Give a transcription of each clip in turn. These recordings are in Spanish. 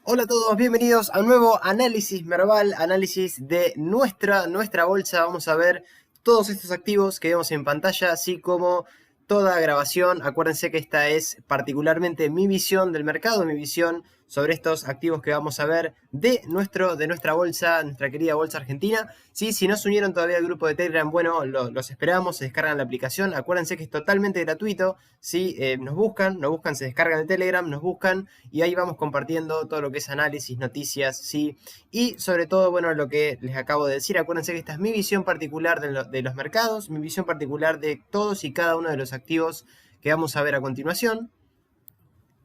Hola a todos, bienvenidos a un nuevo análisis Merval, análisis de nuestra bolsa. Vamos a ver todos estos activos que vemos en pantalla, así como toda grabación. Acuérdense que esta es particularmente mi visión del mercado, mi visión sobre estos activos que vamos a ver de nuestra bolsa, nuestra querida bolsa argentina. Sí, si no se unieron todavía al grupo de Telegram, bueno, los esperamos, se descargan la aplicación. Acuérdense que es totalmente gratuito. Sí, nos buscan, se descargan el Telegram, nos buscan y ahí vamos compartiendo todo lo que es análisis, noticias, sí. Y sobre todo, bueno, lo que les acabo de decir, acuérdense que esta es mi visión particular de los mercados, mi visión particular de todos y cada uno de los activos que vamos a ver a continuación.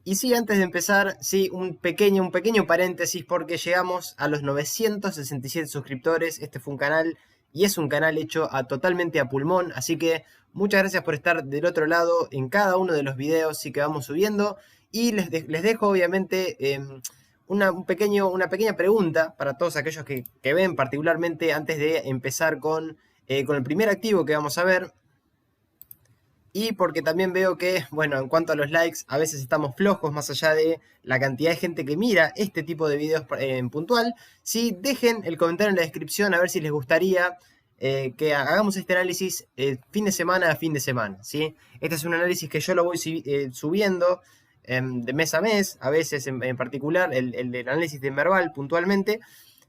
Y sí, antes de empezar, sí, un pequeño paréntesis porque llegamos a los 967 suscriptores. Este fue un canal y es un canal hecho totalmente a pulmón, así que muchas gracias por estar del otro lado en cada uno de los videos sí que vamos subiendo. Y les dejo obviamente una pequeña pregunta para todos aquellos que ven, particularmente antes de empezar con el primer activo que vamos a ver. Y porque también veo que, bueno, en cuanto a los likes, a veces estamos flojos más allá de la cantidad de gente que mira este tipo de videos en puntual. Sí, dejen el comentario en la descripción a ver si les gustaría que hagamos este análisis fin de semana a fin de semana, ¿sí? Este es un análisis que yo lo voy subiendo de mes a mes, a veces en particular el análisis de Merval puntualmente.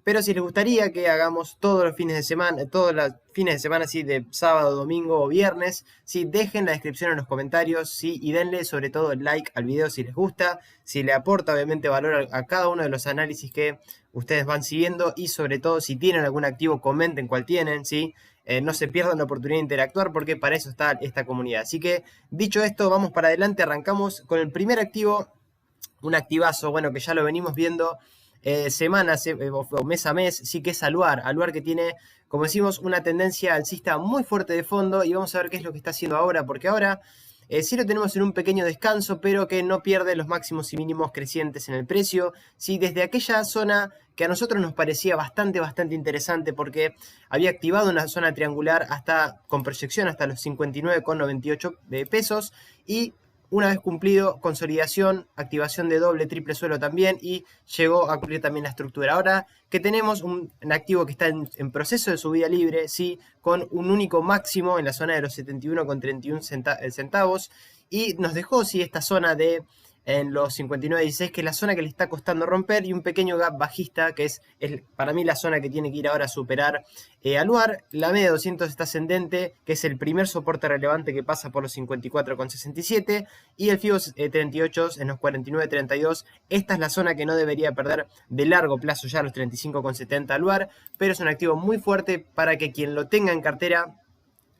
Pero si les gustaría que hagamos todos los fines de semana, todos los fines de semana, así de sábado, domingo o viernes, sí, dejen la descripción en los comentarios, sí, y denle sobre todo el like al video si les gusta, si le aporta obviamente valor a cada uno de los análisis que ustedes van siguiendo y sobre todo si tienen algún activo comenten cuál tienen, sí. No se pierdan la oportunidad de interactuar porque para eso está esta comunidad. Así que dicho esto, vamos para adelante, arrancamos con el primer activo, un activazo, bueno, que ya lo venimos viendo o mes a mes, sí que es Aluar. Aluar que tiene, como decimos, una tendencia alcista muy fuerte de fondo y vamos a ver qué es lo que está haciendo ahora, porque ahora sí lo tenemos en un pequeño descanso, pero que no pierde los máximos y mínimos crecientes en el precio. Sí, desde aquella zona que a nosotros nos parecía bastante interesante porque había activado una zona triangular hasta con proyección hasta los 59,98 pesos y una vez cumplido, consolidación, activación de doble, triple suelo también y llegó a cumplir también la estructura. Ahora que tenemos un activo que está en proceso de subida libre, sí, con un único máximo en la zona de los 71,31 centavos y nos dejó, sí, esta zona de en los 59,16, que es la zona que le está costando romper, y un pequeño gap bajista, que es para mí la zona que tiene que ir ahora a superar Aluar. La media de 200 está ascendente, que es el primer soporte relevante que pasa por los 54,67, y el FIBO 38 en los 49,32. Esta es la zona que no debería perder de largo plazo ya los 35,70 Aluar, pero es un activo muy fuerte para que quien lo tenga en cartera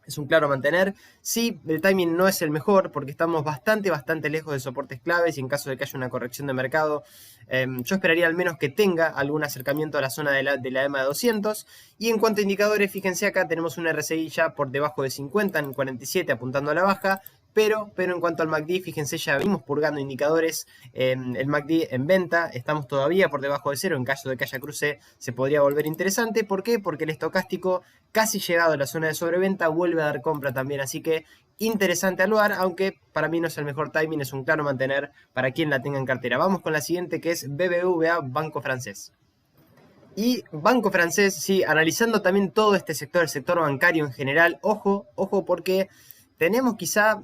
es un claro mantener. Sí, el timing no es el mejor porque estamos bastante lejos de soportes claves y en caso de que haya una corrección de mercado, yo esperaría al menos que tenga algún acercamiento a la zona de la EMA de 200. Y en cuanto a indicadores, fíjense acá tenemos un RSI ya por debajo de 50 en 47 apuntando a la baja. Pero en cuanto al MACD, fíjense, ya venimos purgando indicadores. El MACD en venta, estamos todavía por debajo de cero. En caso de que haya cruce, se podría volver interesante. ¿Por qué? Porque el estocástico, casi llegado a la zona de sobreventa, vuelve a dar compra también. Así que interesante al lugar, aunque para mí no es el mejor timing, es un claro mantener para quien la tenga en cartera. Vamos con la siguiente, que es BBVA, Banco Francés. Y Banco Francés, sí, analizando también todo este sector, el sector bancario en general, ojo porque tenemos quizá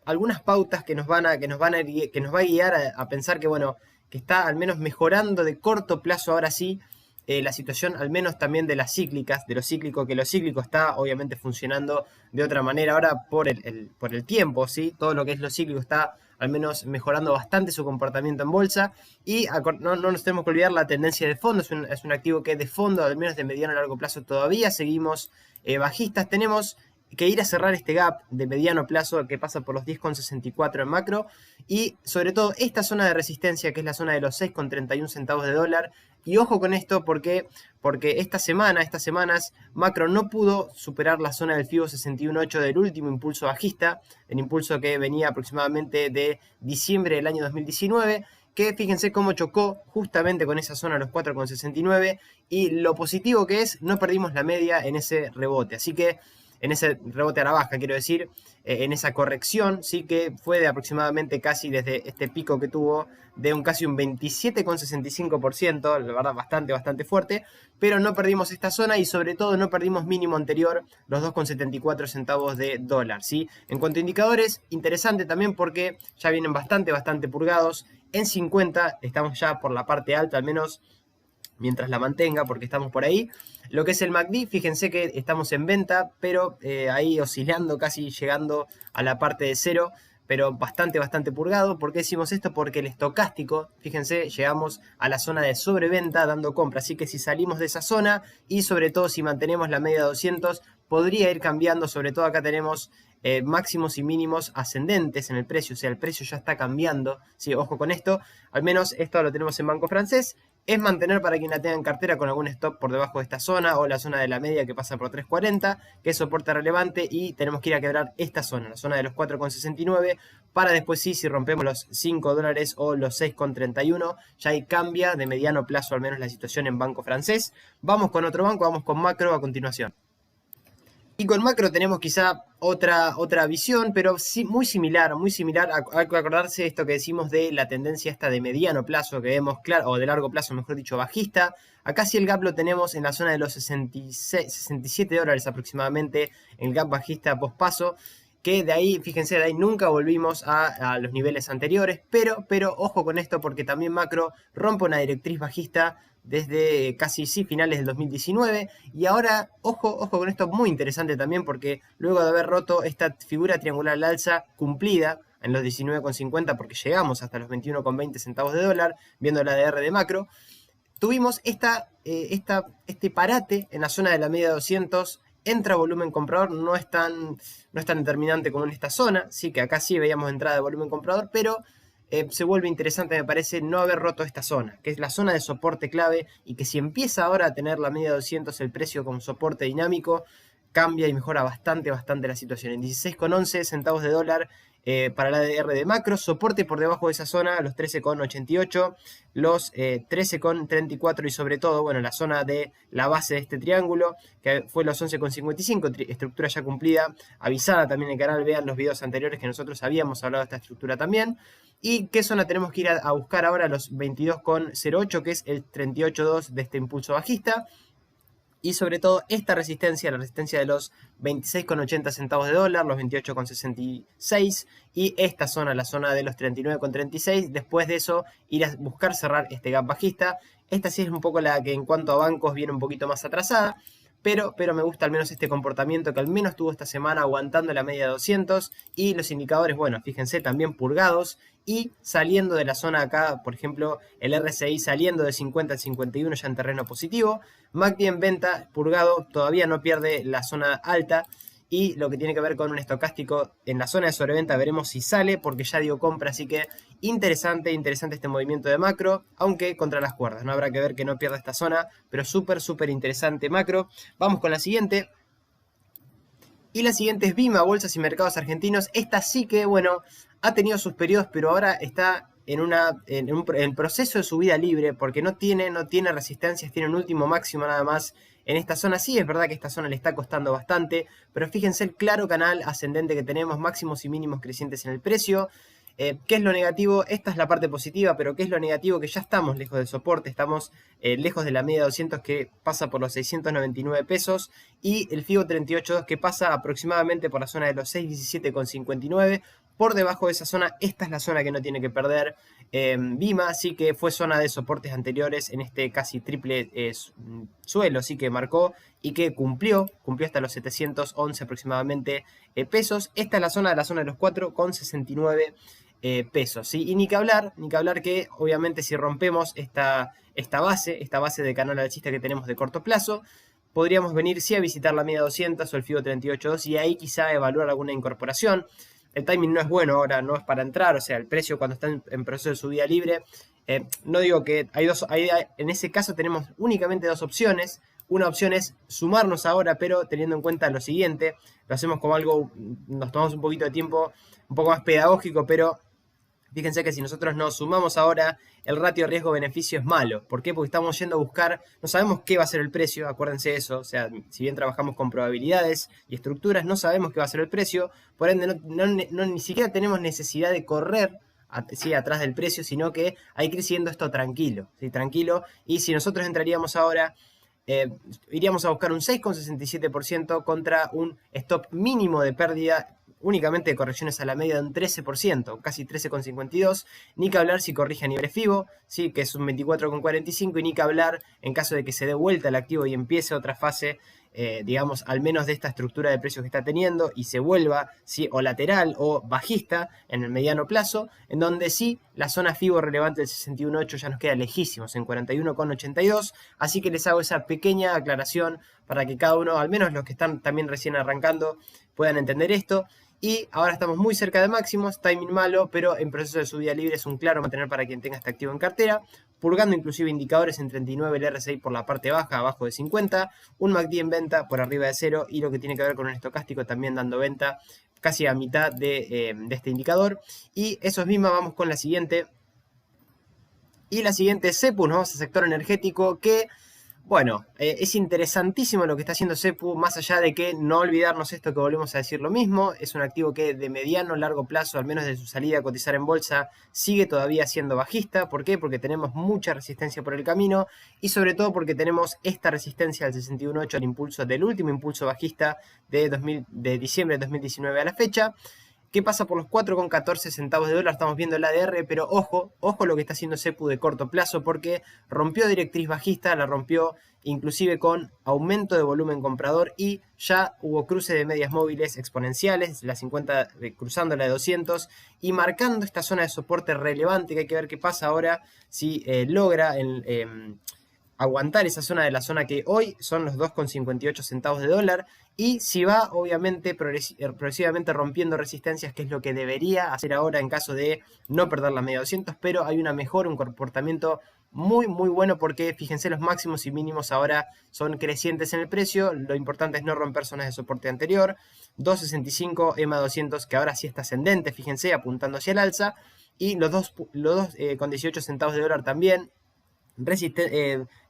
algunas pautas que nos va a guiar a pensar que, bueno, que está al menos mejorando de corto plazo ahora sí la situación, al menos también de las cíclicas, de lo cíclico, que lo cíclico está obviamente funcionando de otra manera ahora por el tiempo, ¿sí? Todo lo que es lo cíclico está al menos mejorando bastante su comportamiento en bolsa. Y no nos tenemos que olvidar la tendencia de fondo, es un activo que de fondo, al menos de mediano a largo plazo, todavía seguimos bajistas. Tenemos que ir a cerrar este gap de mediano plazo que pasa por los 10,64 en macro y sobre todo esta zona de resistencia que es la zona de los 6,31 centavos de dólar. Y ojo con esto porque estas semanas macro no pudo superar la zona del FIBO 61.8 del último impulso bajista, el impulso que venía aproximadamente de diciembre del año 2019, que fíjense cómo chocó justamente con esa zona de los 4,69, y lo positivo que es, no perdimos la media en ese rebote. Así que en ese rebote a la baja, quiero decir, en esa corrección, sí que fue de aproximadamente casi desde este pico que tuvo de casi un 27,65%, la verdad bastante fuerte, pero no perdimos esta zona y sobre todo no perdimos mínimo anterior, los 2,74 centavos de dólar, ¿sí? En cuanto a indicadores, interesante también porque ya vienen bastante purgados. En 50 estamos ya por la parte alta, al menos mientras la mantenga, porque estamos por ahí. Lo que es el MACD, fíjense que estamos en venta, pero ahí oscilando, casi llegando a la parte de cero, pero bastante purgado. ¿Por qué decimos esto? Porque el estocástico, fíjense, llegamos a la zona de sobreventa dando compra, así que si salimos de esa zona y sobre todo si mantenemos la media de 200, podría ir cambiando. Sobre todo acá tenemos máximos y mínimos ascendentes en el precio, o sea, el precio ya está cambiando, ¿sí? Ojo con esto, al menos esto lo tenemos en Banco Francés. Es mantener para quien la tenga en cartera con algún stop por debajo de esta zona o la zona de la media que pasa por 3.40, que es soporte relevante, y tenemos que ir a quebrar esta zona, la zona de los 4,69, para después sí, si rompemos los 5 dólares o los 6,31, ya ahí cambia de mediano plazo al menos la situación en Banco Francés. Vamos con otro banco, vamos con Macro a continuación. Y con Macro tenemos quizá otra visión, pero sí, muy similar. Hay que acordarse de esto que decimos de la tendencia esta de mediano plazo que vemos, claro, o de largo plazo, mejor dicho, bajista. Acá sí el gap lo tenemos en la zona de los 67 dólares aproximadamente, el gap bajista pospaso, que de ahí, fíjense, de ahí nunca volvimos a los niveles anteriores, pero ojo con esto porque también Macro rompe una directriz bajista desde casi finales del 2019, y ahora ojo con esto, muy interesante también porque luego de haber roto esta figura triangular al alza cumplida en los 19,50, porque llegamos hasta los 21,20 centavos de dólar, viendo la ADR de Macro, tuvimos este parate en la zona de la media de 200. Entra volumen comprador, no es tan determinante como en esta zona, sí que acá sí veíamos entrada de volumen comprador, pero se vuelve interesante, me parece, no haber roto esta zona, que es la zona de soporte clave, y que si empieza ahora a tener la media de 200 el precio como soporte dinámico, cambia y mejora bastante la situación. En 16,11 centavos de dólar para la ADR de Macro, soporte por debajo de esa zona, los 13,88, los 13,34 y sobre todo, bueno, la zona de la base de este triángulo, que fue los 11,55, estructura ya cumplida, avisada también en el canal, vean los videos anteriores que nosotros habíamos hablado de esta estructura también. ¿Y qué zona tenemos que ir a buscar ahora? Los 22,08, que es el 38,2 de este impulso bajista. Y sobre todo esta resistencia, la resistencia de los 26,80 centavos de dólar, los 28,66, y esta zona, la zona de los 39,36. Después de eso, ir a buscar cerrar este gap bajista. Esta sí es un poco la que en cuanto a bancos viene un poquito más atrasada, pero me gusta al menos este comportamiento que al menos tuvo esta semana aguantando la media de 200, y los indicadores, bueno, fíjense, también purgados y saliendo de la zona acá, por ejemplo, el RSI saliendo de 50 al 51 ya en terreno positivo. MACD en venta, purgado, todavía no pierde la zona alta, y lo que tiene que ver con un estocástico en la zona de sobreventa veremos si sale, porque ya dio compra, así que interesante este movimiento de Macro, aunque contra las cuerdas, no habrá que ver que no pierda esta zona, pero súper interesante Macro. Vamos con la siguiente. Y la siguiente es Bima, Bolsas y Mercados Argentinos. Esta sí que, bueno, ha tenido sus periodos, pero ahora está en proceso de subida libre, porque no tiene resistencias, tiene un último máximo nada más en esta zona. Sí, es verdad que esta zona le está costando bastante, pero fíjense el claro canal ascendente que tenemos, máximos y mínimos crecientes en el precio. ¿Qué es lo negativo? Esta es la parte positiva, pero ¿qué es lo negativo? Que ya estamos lejos del soporte, estamos lejos de la media de 200 que pasa por los 699 pesos, y el FIBO 38.2 que pasa aproximadamente por la zona de los 617,59. Por debajo de esa zona, esta es la zona que no tiene que perder Bima, así que fue zona de soportes anteriores en este casi triple suelo, así que marcó y que cumplió hasta los 711 aproximadamente pesos. Esta es la zona de los 4,69 pesos, ¿sí? Y ni que hablar que obviamente si rompemos esta base de canal alcista que tenemos de corto plazo, podríamos venir sí a visitar la media 200 o el FIBO 38.2 y ahí quizá evaluar alguna incorporación. El timing no es bueno ahora, no es para entrar, o sea, el precio cuando está en proceso de subida libre, no digo que en ese caso tenemos únicamente dos opciones. Una opción es sumarnos ahora, pero teniendo en cuenta lo siguiente, lo hacemos como algo, nos tomamos un poquito de tiempo, un poco más pedagógico, pero Fíjense que si nosotros nos sumamos ahora, el ratio riesgo-beneficio es malo. ¿Por qué? Porque estamos yendo a buscar, no sabemos qué va a ser el precio, acuérdense de eso. O sea, si bien trabajamos con probabilidades y estructuras, no sabemos qué va a ser el precio. Por ende, ni siquiera tenemos necesidad de correr atrás del precio, sino que hay que ir siguiendo esto tranquilo, ¿sí? Tranquilo. Y si nosotros entraríamos ahora, iríamos a buscar un 6,67% contra un stop mínimo de pérdida únicamente de correcciones a la media de un 13%, casi 13,52%, ni que hablar si corrige a nivel FIBO, ¿sí? Que es un 24,45%, y ni que hablar en caso de que se dé vuelta el activo y empiece otra fase, digamos, al menos de esta estructura de precios que está teniendo, y se vuelva, ¿sí? O lateral o bajista en el mediano plazo, en donde sí, la zona FIBO relevante del 61.8 ya nos queda lejísimos, en 41,82, así que les hago esa pequeña aclaración para que cada uno, al menos los que están también recién arrancando, puedan entender esto. Y ahora estamos muy cerca de máximos, timing malo, pero en proceso de subida libre es un claro mantener para quien tenga este activo en cartera, purgando inclusive indicadores en 39 el RSI por la parte baja, abajo de 50, un MACD en venta por arriba de 0 y lo que tiene que ver con un estocástico también dando venta casi a mitad de este indicador. Y eso es misma, vamos con la siguiente. Y la siguiente es CEPU, nos vamos al sector energético que... Bueno, es interesantísimo lo que está haciendo CEPU, más allá de que no olvidarnos esto que volvemos a decir lo mismo, es un activo que de mediano a largo plazo, al menos de su salida a cotizar en bolsa, sigue todavía siendo bajista. ¿Por qué? Porque tenemos mucha resistencia por el camino y sobre todo porque tenemos esta resistencia al 61.8, el impulso del último impulso bajista de diciembre de 2019 a la fecha, que pasa por los 4,14 centavos de dólar. Estamos viendo el ADR, pero ojo lo que está haciendo CEPU de corto plazo, porque rompió directriz bajista, la rompió inclusive con aumento de volumen comprador y ya hubo cruce de medias móviles exponenciales, la 50 cruzando la de 200 y marcando esta zona de soporte relevante, que hay que ver qué pasa ahora si logra aguantar esa zona de la zona que hoy son los 2,58 centavos de dólar, y si va obviamente progresivamente rompiendo resistencias, que es lo que debería hacer ahora en caso de no perder la media 200, pero hay una mejora, un comportamiento muy bueno, porque fíjense, los máximos y mínimos ahora son crecientes en el precio. Lo importante es no romper zonas de soporte anterior. 2,65 EMA 200, que ahora sí está ascendente, fíjense, apuntando hacia el alza, y los 2,18 centavos de dólar también.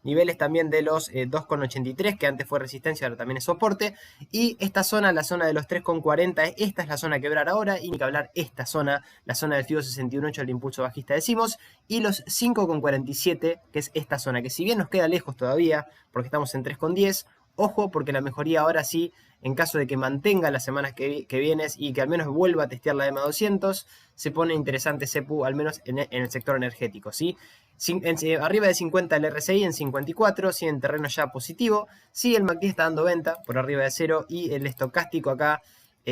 Niveles también de los 2,83, que antes fue resistencia, ahora también es soporte. Y esta zona, la zona de los 3,40, esta es la zona a quebrar ahora. Y ni que hablar, esta zona, la zona del FIBO 61.8, el impulso bajista decimos. Y los 5,47, que es esta zona, que si bien nos queda lejos todavía, porque estamos en 3,10, ojo, porque la mejoría ahora sí, en caso de que mantenga las semanas que vienes y que al menos vuelva a testear la EMA 200, se pone interesante CEPU, al menos en el sector energético, ¿sí? Arriba de 50 el RSI, en 54, sí, en terreno ya positivo. Sí, el MACD está dando venta por arriba de 0 y el estocástico acá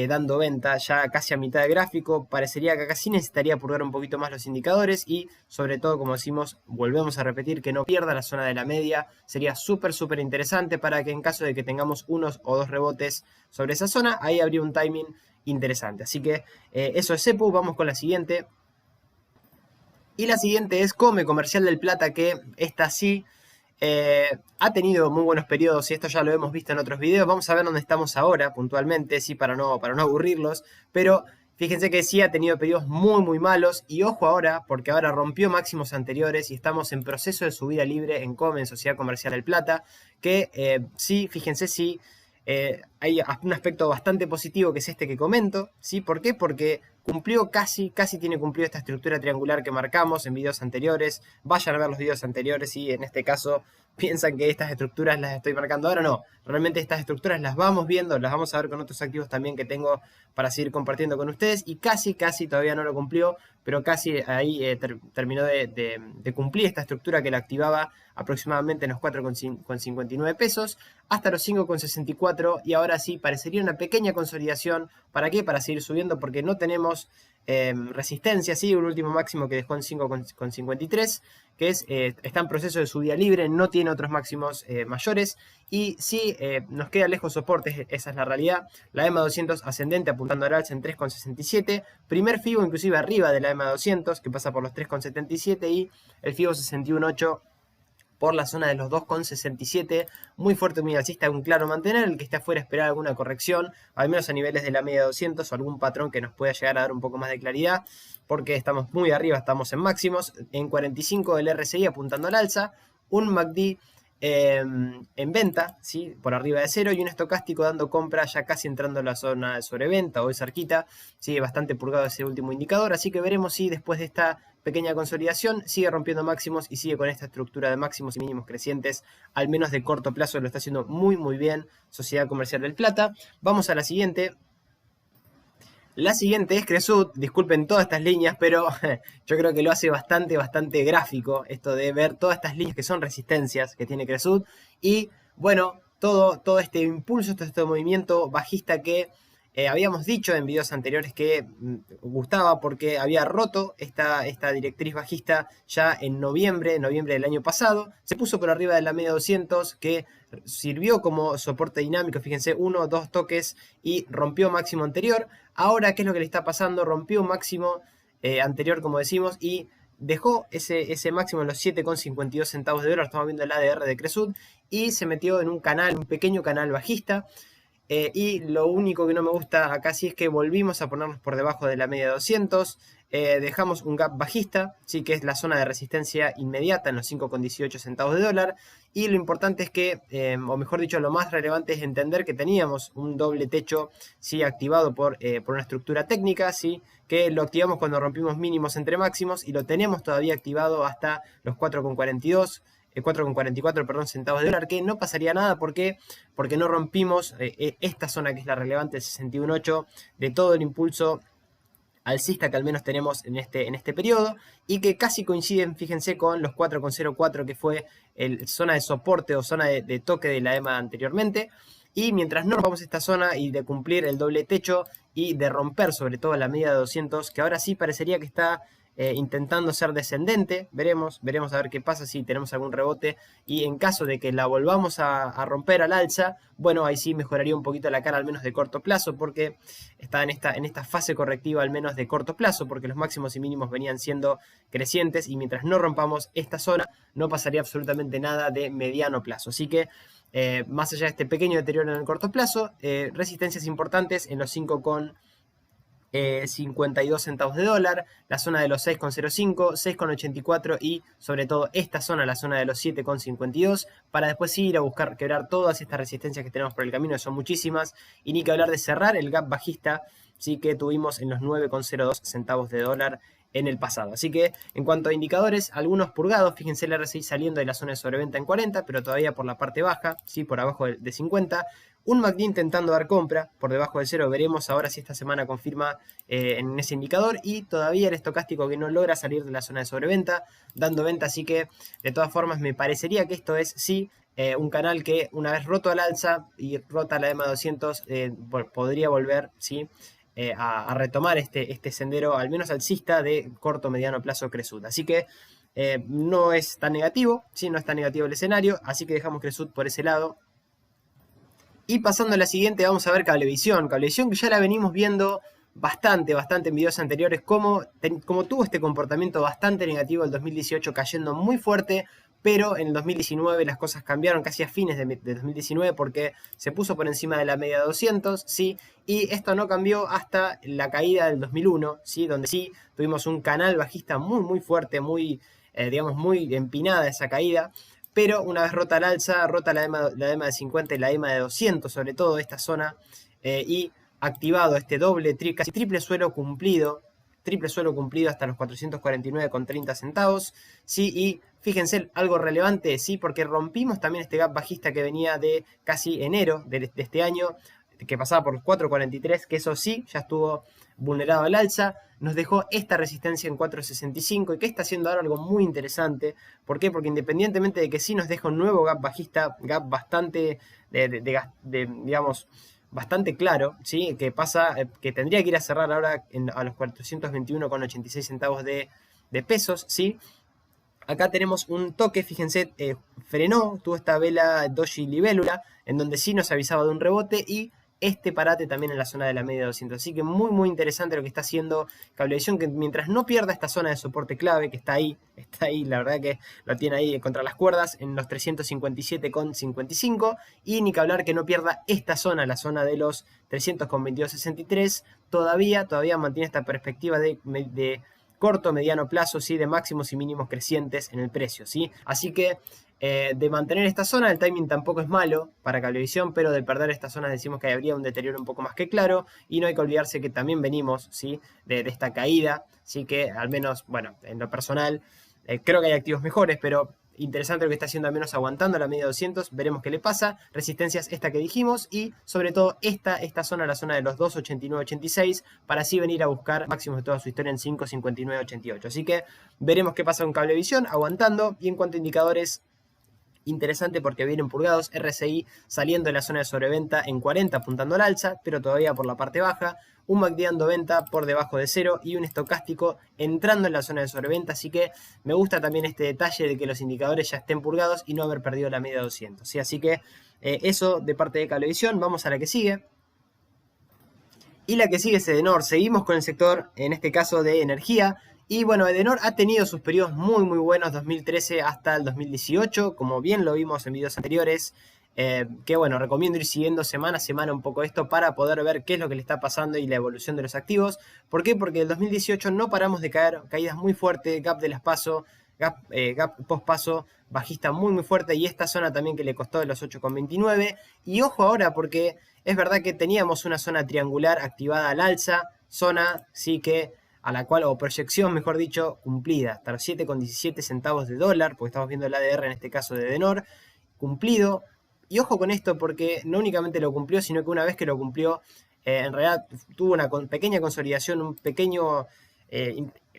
dando venta ya casi a mitad de gráfico. Parecería que acá sí necesitaría purgar un poquito más los indicadores y sobre todo, como decimos, volvemos a repetir, que no pierda la zona de la media. Sería súper interesante para que en caso de que tengamos unos o dos rebotes sobre esa zona, ahí habría un timing interesante. Así que eso es CEPU. Vamos con la siguiente. Y la siguiente es Come, Comercial del Plata, que esta sí ha tenido muy buenos periodos y esto ya lo hemos visto en otros videos. Vamos a ver dónde estamos ahora puntualmente, sí, para no aburrirlos. Pero fíjense que sí ha tenido periodos muy malos. Y ojo ahora, porque ahora rompió máximos anteriores y estamos en proceso de subida libre en Come, en Sociedad Comercial del Plata. Que sí, fíjense, sí, hay un aspecto bastante positivo, que es este que comento, ¿sí? ¿Por qué? Porque cumplió casi tiene cumplido esta estructura triangular que marcamos en videos anteriores. Vayan a ver los videos anteriores y en este caso piensan que estas estructuras las estoy marcando ahora. No, realmente estas estructuras las vamos viendo, las vamos a ver con otros activos también que tengo para seguir compartiendo con ustedes. Y casi todavía no lo cumplió, pero casi ahí terminó de cumplir esta estructura que la activaba aproximadamente en los 4,59 pesos hasta los 5,64, y ahora sí parecería una pequeña consolidación. ¿Para qué? Para seguir subiendo, porque no tenemos resistencia, ¿sí? Un último máximo que dejó en 5,53, que está en proceso de subida libre, no tiene otros máximos mayores, y sí nos queda lejos soportes, esa es la realidad. La EMA 200 ascendente apuntando al alza en 3,67, primer FIBO inclusive arriba de la EMA 200, que pasa por los 3,77, y el FIBO 61.8 por la zona de los 2,67, muy fuerte, muy alcista, un claro mantener, el que esté afuera esperar alguna corrección, al menos a niveles de la media de 200 o algún patrón que nos pueda llegar a dar un poco más de claridad, porque estamos muy arriba, estamos en máximos, en 45 el RSI apuntando al alza, un MACD en venta, ¿sí? Por arriba de cero, y un estocástico dando compra ya casi entrando en la zona de sobreventa o de cerquita, sigue bastante purgado ese último indicador, así que veremos si después de esta pequeña consolidación sigue rompiendo máximos y sigue con esta estructura de máximos y mínimos crecientes, al menos de corto plazo lo está haciendo muy muy bien Sociedad Comercial del Plata. Vamos a la siguiente. La siguiente es Cresud, disculpen todas estas líneas, pero yo creo que lo hace bastante gráfico esto de ver todas estas líneas que son resistencias que tiene Cresud y bueno, todo este impulso, todo este movimiento bajista que habíamos dicho en videos anteriores que gustaba porque había roto esta directriz bajista ya en noviembre del año pasado, se puso por arriba de la media 200 que sirvió como soporte dinámico, fíjense, 1 o 2 toques y rompió máximo anterior. Ahora, ¿qué es lo que le está pasando? Rompió un máximo anterior, como decimos, y dejó ese máximo en los 7,52 centavos de dólar. Estamos viendo el ADR de Cresud y se metió en un pequeño canal bajista. Y lo único que no me gusta acá sí es que volvimos a ponernos por debajo de la media de 200. Dejamos un gap bajista, sí, que es la zona de resistencia inmediata en los 5,18 centavos de dólar. Y lo importante es que, o mejor dicho, lo más relevante es entender que teníamos un doble techo, sí, activado por una estructura técnica, sí, que lo activamos cuando rompimos mínimos entre máximos y lo tenemos todavía activado hasta los 4,42. 4,44 perdón, centavos de dólar, que no pasaría nada porque no rompimos esta zona que es la relevante, el 61.8, de todo el impulso alcista que al menos tenemos en este periodo y que casi coinciden, fíjense, con los 4,04 que fue el zona de soporte o zona de toque de la EMA anteriormente. Y mientras no rompamos esta zona y de cumplir el doble techo y de romper sobre todo la media de 200, que ahora sí parecería que está intentando ser descendente, veremos a ver qué pasa si tenemos algún rebote y en caso de que la volvamos a romper al alza, bueno, ahí sí mejoraría un poquito la cara al menos de corto plazo porque está en esta fase correctiva al menos de corto plazo porque los máximos y mínimos venían siendo crecientes y mientras no rompamos esta zona no pasaría absolutamente nada de mediano plazo, así que más allá de este pequeño deterioro en el corto plazo, resistencias importantes en los 5,52 centavos de dólar, la zona de los 6,05, 6,84 y sobre todo esta zona, la zona de los 7,52, para después ir a buscar quebrar todas estas resistencias que tenemos por el camino, que son muchísimas, y ni que hablar de cerrar el gap bajista, sí, que tuvimos en los 9,02 centavos de dólar en el pasado. Así que en cuanto a indicadores, algunos purgados, fíjense el RSI saliendo de la zona de sobreventa en 40, pero todavía por la parte baja, ¿sí? Por abajo de 50. Un MACD intentando dar compra por debajo de cero, veremos ahora si esta semana confirma en ese indicador y todavía el estocástico que no logra salir de la zona de sobreventa, dando venta, así que de todas formas me parecería que esto es sí un canal que una vez roto al alza y rota la EMA 200 podría volver, ¿sí? A retomar este sendero al menos alcista de corto mediano plazo Cresud. Así que no es tan negativo, ¿sí? No es tan negativo el escenario, así que dejamos Cresud por ese lado. Y pasando a la siguiente vamos a ver Cablevisión. Cablevisión que ya la venimos viendo bastante en videos anteriores como tuvo este comportamiento bastante negativo el 2018 cayendo muy fuerte, pero en el 2019 las cosas cambiaron casi a fines de 2019 porque se puso por encima de la media de 200, ¿sí? Y esto no cambió hasta la caída del 2001, ¿sí? Donde sí tuvimos un canal bajista muy fuerte, digamos muy empinada esa caída. Pero una vez rota el alza, rota la EMA de 50 y la EMA de 200, sobre todo esta zona, y activado este casi triple suelo cumplido hasta los 449,30 centavos, ¿sí? Y fíjense, algo relevante, ¿sí? Porque rompimos también este gap bajista que venía de casi enero de este año, que pasaba por los 4,43, que eso sí, ya estuvo vulnerado al alza, nos dejó esta resistencia en 4,65 y que está haciendo ahora algo muy interesante. ¿Por qué? Porque independientemente de que sí nos deja un nuevo gap bajista, gap bastante, digamos, bastante claro, ¿sí? Que tendría que ir a cerrar ahora a los 421,86 centavos de pesos, ¿sí? Acá tenemos un toque, fíjense, frenó, tuvo esta vela doji libélula, en donde sí nos avisaba de un rebote y este parate también en la zona de la media de 200. Así que muy interesante lo que está haciendo Cablevisión, que mientras no pierda esta zona de soporte clave, que está ahí, la verdad que lo tiene ahí contra las cuerdas, en los 357,55, y ni que hablar que no pierda esta zona, la zona de los 300,2263, todavía mantiene esta perspectiva de corto, mediano plazo, ¿sí? De máximos y mínimos crecientes en el precio, ¿sí? Así que de mantener esta zona, el timing tampoco es malo para Cablevisión, pero de perder esta zona decimos que habría un deterioro un poco más que claro, y no hay que olvidarse que también venimos, ¿sí? de esta caída, ¿sí? Que al menos, bueno, en lo personal, creo que hay activos mejores, pero interesante lo que está haciendo, al menos aguantando la media de 200, veremos qué le pasa. Resistencias esta que dijimos, y sobre todo esta zona, la zona de los 2,8986, para así venir a buscar máximos de toda su historia en 5,5988. Así que veremos qué pasa con Cablevisión, aguantando. Y en cuanto a indicadores, interesante porque vienen purgados, RSI saliendo de la zona de sobreventa en 40 apuntando al alza, pero todavía por la parte baja, un MACD dando venta por debajo de cero y un estocástico entrando en la zona de sobreventa, así que me gusta también este detalle de que los indicadores ya estén purgados y no haber perdido la media de 200, ¿sí? Así que eso de parte de Cablevisión. Vamos a la que sigue. Y la que sigue es Edenor. Seguimos con el sector, en este caso de energía. Y bueno, Edenor ha tenido sus periodos muy buenos, 2013 hasta el 2018, como bien lo vimos en videos anteriores. Que bueno, recomiendo ir siguiendo semana a semana un poco esto para poder ver qué es lo que le está pasando y la evolución de los activos. ¿Por qué? Porque en el 2018 no paramos de caer, caídas muy fuertes, gap de las PASO, gap post paso bajista muy fuerte, y esta zona también que le costó de los 8,29. Y ojo ahora, porque es verdad que teníamos una zona triangular activada al alza, zona sí que a la cual, o proyección mejor dicho, cumplida, hasta los 7,17 centavos de dólar, porque estamos viendo el ADR en este caso de Edenor, cumplido. Y ojo con esto, porque no únicamente lo cumplió, sino que una vez que lo cumplió, en realidad tuvo una pequeña consolidación, un pequeño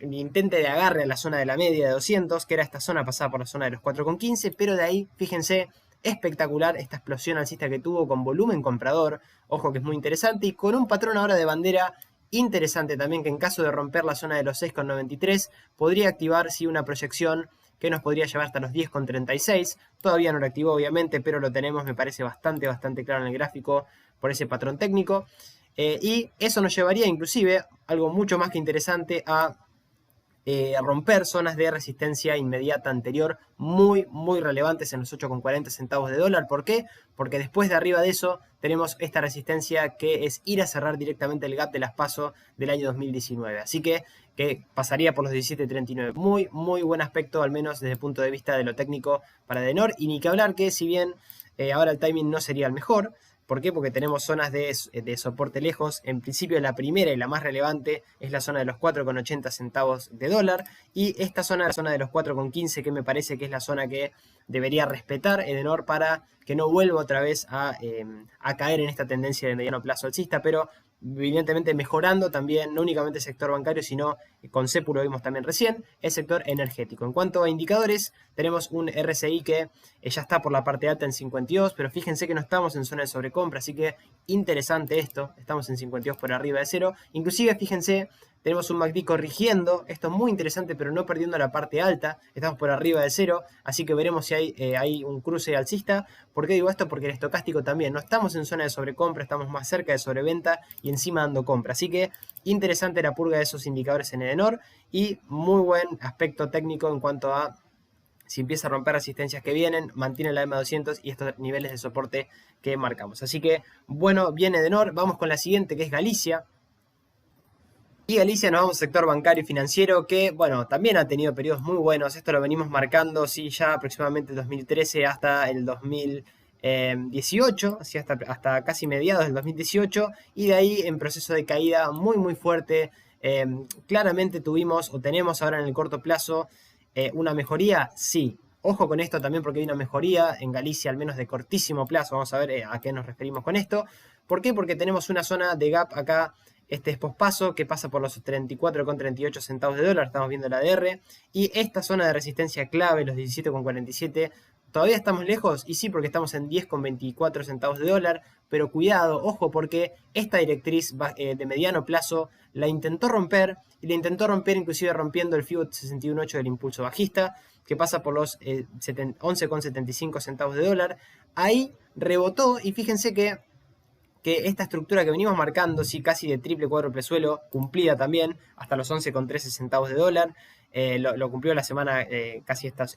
intente de agarre a la zona de la media de 200, que era esta zona pasada por la zona de los 4,15, pero de ahí, fíjense, espectacular esta explosión alcista que tuvo con volumen comprador, ojo que es muy interesante, y con un patrón ahora de bandera interesante también, que en caso de romper la zona de los 6,93 podría activar una proyección que nos podría llevar hasta los 10,36. Todavía no lo activó obviamente, pero lo tenemos, me parece bastante claro en el gráfico por ese patrón técnico. Y eso nos llevaría inclusive, algo mucho más que interesante, a romper zonas de resistencia inmediata anterior muy relevantes en los 8,40 centavos de dólar. ¿Por qué? Porque después de arriba de eso tenemos esta resistencia que es ir a cerrar directamente el gap de las PASO del año 2019. Así que pasaría por los 17,39. Muy buen aspecto, al menos desde el punto de vista de lo técnico para Edenor. Y ni que hablar que si bien ahora el timing no sería el mejor. ¿Por qué? Porque tenemos zonas de soporte lejos. En principio la primera y la más relevante es la zona de los 4,80 centavos de dólar. Y esta zona, la zona de los 4,15, que me parece que es la zona que debería respetar Edenor para que no vuelva otra vez a caer en esta tendencia de mediano plazo alcista. Pero evidentemente mejorando también, no únicamente el sector bancario, sino con CEPU lo vimos también recién, el sector energético. En cuanto a indicadores, tenemos un RSI que ya está por la parte alta en 52, pero fíjense que no estamos en zona de sobrecompra, así que interesante esto, estamos en 52 por arriba de cero. Inclusive fíjense, tenemos un MACD corrigiendo, esto es muy interesante, pero no perdiendo la parte alta, estamos por arriba de cero, así que veremos si hay un cruce alcista. ¿Por qué digo esto? Porque el estocástico también, no estamos en zona de sobrecompra, estamos más cerca de sobreventa y encima dando compra, así que interesante la purga de esos indicadores en Edenor, y muy buen aspecto técnico en cuanto a si empieza a romper resistencias que vienen, mantiene la EMA200 y estos niveles de soporte que marcamos. Así que, bueno, viene Edenor. Vamos con la siguiente, que es Galicia. Y Galicia nos vamos al sector bancario y financiero, que, bueno, también ha tenido periodos muy buenos. Esto lo venimos marcando, sí, ya aproximadamente el 2013 hasta el 2018, así hasta casi mediados del 2018, y de ahí en proceso de caída muy fuerte. Claramente tuvimos, o tenemos ahora en el corto plazo, una mejoría, sí. Ojo con esto también, porque hay una mejoría en Galicia, al menos de cortísimo plazo. Vamos a ver a qué nos referimos con esto. ¿Por qué? Porque tenemos una zona de gap acá, este es pospaso, que pasa por los 34,38 centavos de dólar, estamos viendo el ADR, y esta zona de resistencia clave, los 17,47, ¿todavía estamos lejos? Y sí, porque estamos en 10,24 centavos de dólar, pero cuidado, ojo, porque esta directriz de mediano plazo la intentó romper, y la intentó romper inclusive rompiendo el FIBO 61.8 del impulso bajista, que pasa por los 11,75 centavos de dólar. Ahí rebotó, y fíjense que que esta estructura que venimos marcando, sí, casi de triple cuádruple suelo, cumplida también hasta los 11,13 centavos de dólar. Lo cumplió la semana, casi estas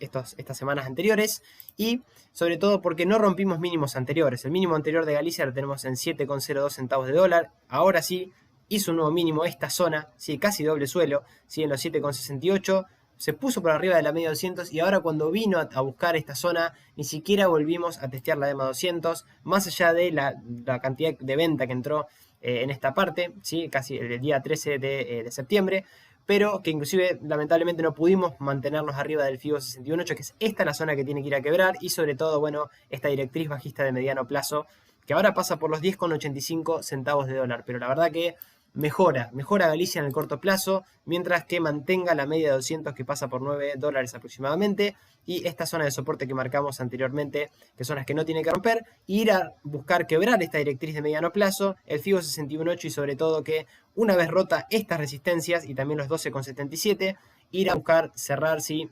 semanas anteriores, y sobre todo porque no rompimos mínimos anteriores. El mínimo anterior de Galicia lo tenemos en 7,02 centavos de dólar. Ahora sí, hizo un nuevo mínimo esta zona, sí, casi doble suelo, sí, en los 7,68. Se puso por arriba de la media 200 y ahora cuando vino a buscar esta zona ni siquiera volvimos a testear la EMA 200, más allá de la cantidad de venta que entró en esta parte, ¿sí? Casi el día 13 de septiembre, pero que inclusive lamentablemente no pudimos mantenernos arriba del FIBO 61.8, que es esta la zona que tiene que ir a quebrar, y sobre todo, bueno, esta directriz bajista de mediano plazo, que ahora pasa por los 10,85 centavos de dólar, pero la verdad que mejora Galicia en el corto plazo, mientras que mantenga la media de 200 que pasa por 9 dólares aproximadamente, y esta zona de soporte que marcamos anteriormente, que son las que no tiene que romper, ir a buscar quebrar esta directriz de mediano plazo, el FIBO 61.8, y sobre todo que una vez rota estas resistencias y también los 12,77, ir a buscar cerrar, sí,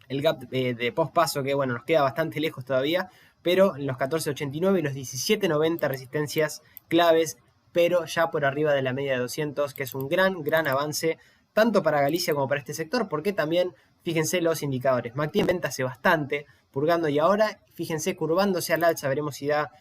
el gap de post-paso, que bueno, nos queda bastante lejos todavía, pero los 14,89 y los 17,90 resistencias claves, pero ya por arriba de la media de 200, que es un gran avance, tanto para Galicia como para este sector, porque también, fíjense los indicadores, MACD en venta hace bastante, purgando, y ahora, fíjense, curvándose al alza, veremos si da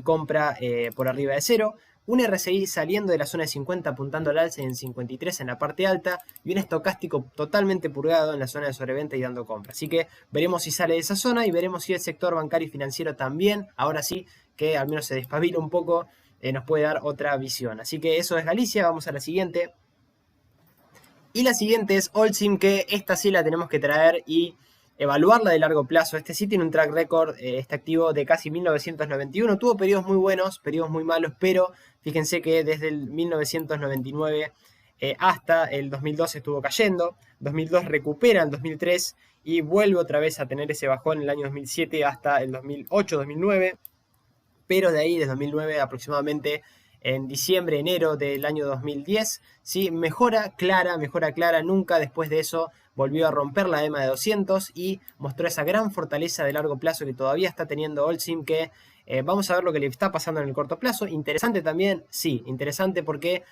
compra por arriba de cero, un RSI saliendo de la zona de 50 apuntando al alza en 53 en la parte alta, y un estocástico totalmente purgado en la zona de sobreventa y dando compra. Así que veremos si sale de esa zona y veremos si el sector bancario y financiero también, ahora sí, que al menos se despabila un poco, nos puede dar otra visión. Así que eso es Galicia, vamos a la siguiente. Y la siguiente es Holcim, que esta sí la tenemos que traer y evaluarla de largo plazo. Este sí tiene un track record, este activo, de casi 1991. Tuvo periodos muy buenos, periodos muy malos, pero fíjense que desde el 1999 hasta el 2002 estuvo cayendo. 2002 recupera en 2003 y vuelve otra vez a tener ese bajón en el año 2007 hasta el 2008-2009. Pero de ahí, desde 2009 aproximadamente, en diciembre, enero del año 2010, ¿sí? Mejora clara, nunca después de eso volvió a romper la EMA de 200 y mostró esa gran fortaleza de largo plazo que todavía está teniendo Holcim, que vamos a ver lo que le está pasando en el corto plazo. Interesante también, sí, interesante porque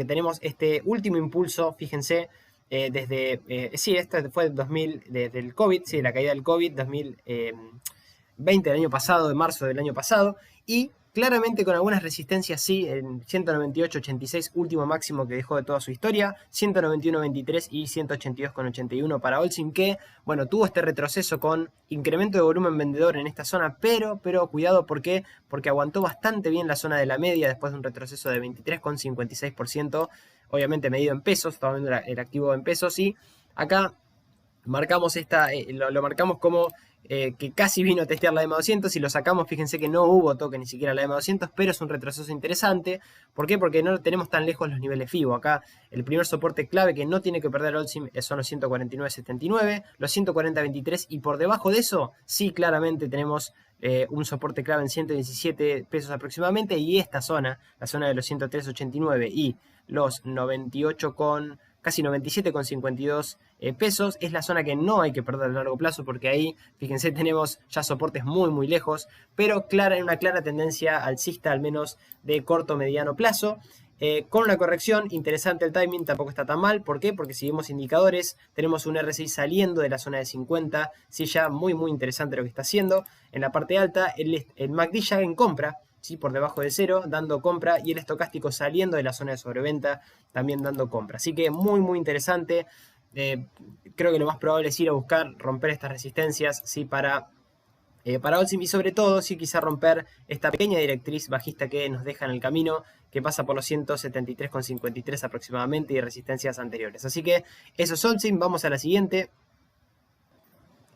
tenemos este último impulso, fíjense, sí, este fue desde el COVID, sí, la caída del COVID, 2020 del año pasado, de marzo del año pasado, y claramente con algunas resistencias, sí, en 198.86, último máximo que dejó de toda su historia, 191.23 y 182.81 para Holcim, que, bueno, tuvo este retroceso con incremento de volumen vendedor en esta zona, pero cuidado, ¿por qué? Porque aguantó bastante bien la zona de la media después de un retroceso de 23,56%, obviamente medido en pesos, estamos viendo el activo en pesos, y acá marcamos lo marcamos como que casi vino a testear la EMA 200 y lo sacamos. Fíjense que no hubo toque ni siquiera la EMA 200, pero es un retroceso interesante. ¿Por qué? Porque no tenemos tan lejos los niveles FIBO. Acá el primer soporte clave que no tiene que perder Holcim son los 149.79, los 140.23, y por debajo de eso sí claramente tenemos un soporte clave en 117 pesos aproximadamente, y esta zona, la zona de los 103.89 y los 98 casi 97,52 pesos, es la zona que no hay que perder a largo plazo, porque ahí, fíjense, tenemos ya soportes muy lejos, pero una clara tendencia alcista, al menos de corto mediano plazo. Con una corrección, interesante el timing, tampoco está tan mal. ¿Por qué? Porque si vemos indicadores, tenemos un RSI saliendo de la zona de 50, sí, ya muy interesante lo que está haciendo. En la parte alta, el MACD ya en compra, ¿sí? Por debajo de cero, dando compra, y el estocástico saliendo de la zona de sobreventa, también dando compra. Así que muy interesante. Creo que lo más probable es ir a buscar romper estas resistencias, ¿sí? Para Holcim, y sobre todo, sí, quizá romper esta pequeña directriz bajista que nos deja en el camino, que pasa por los 173,53 aproximadamente, y resistencias anteriores. Así que eso es Holcim. Vamos a la siguiente.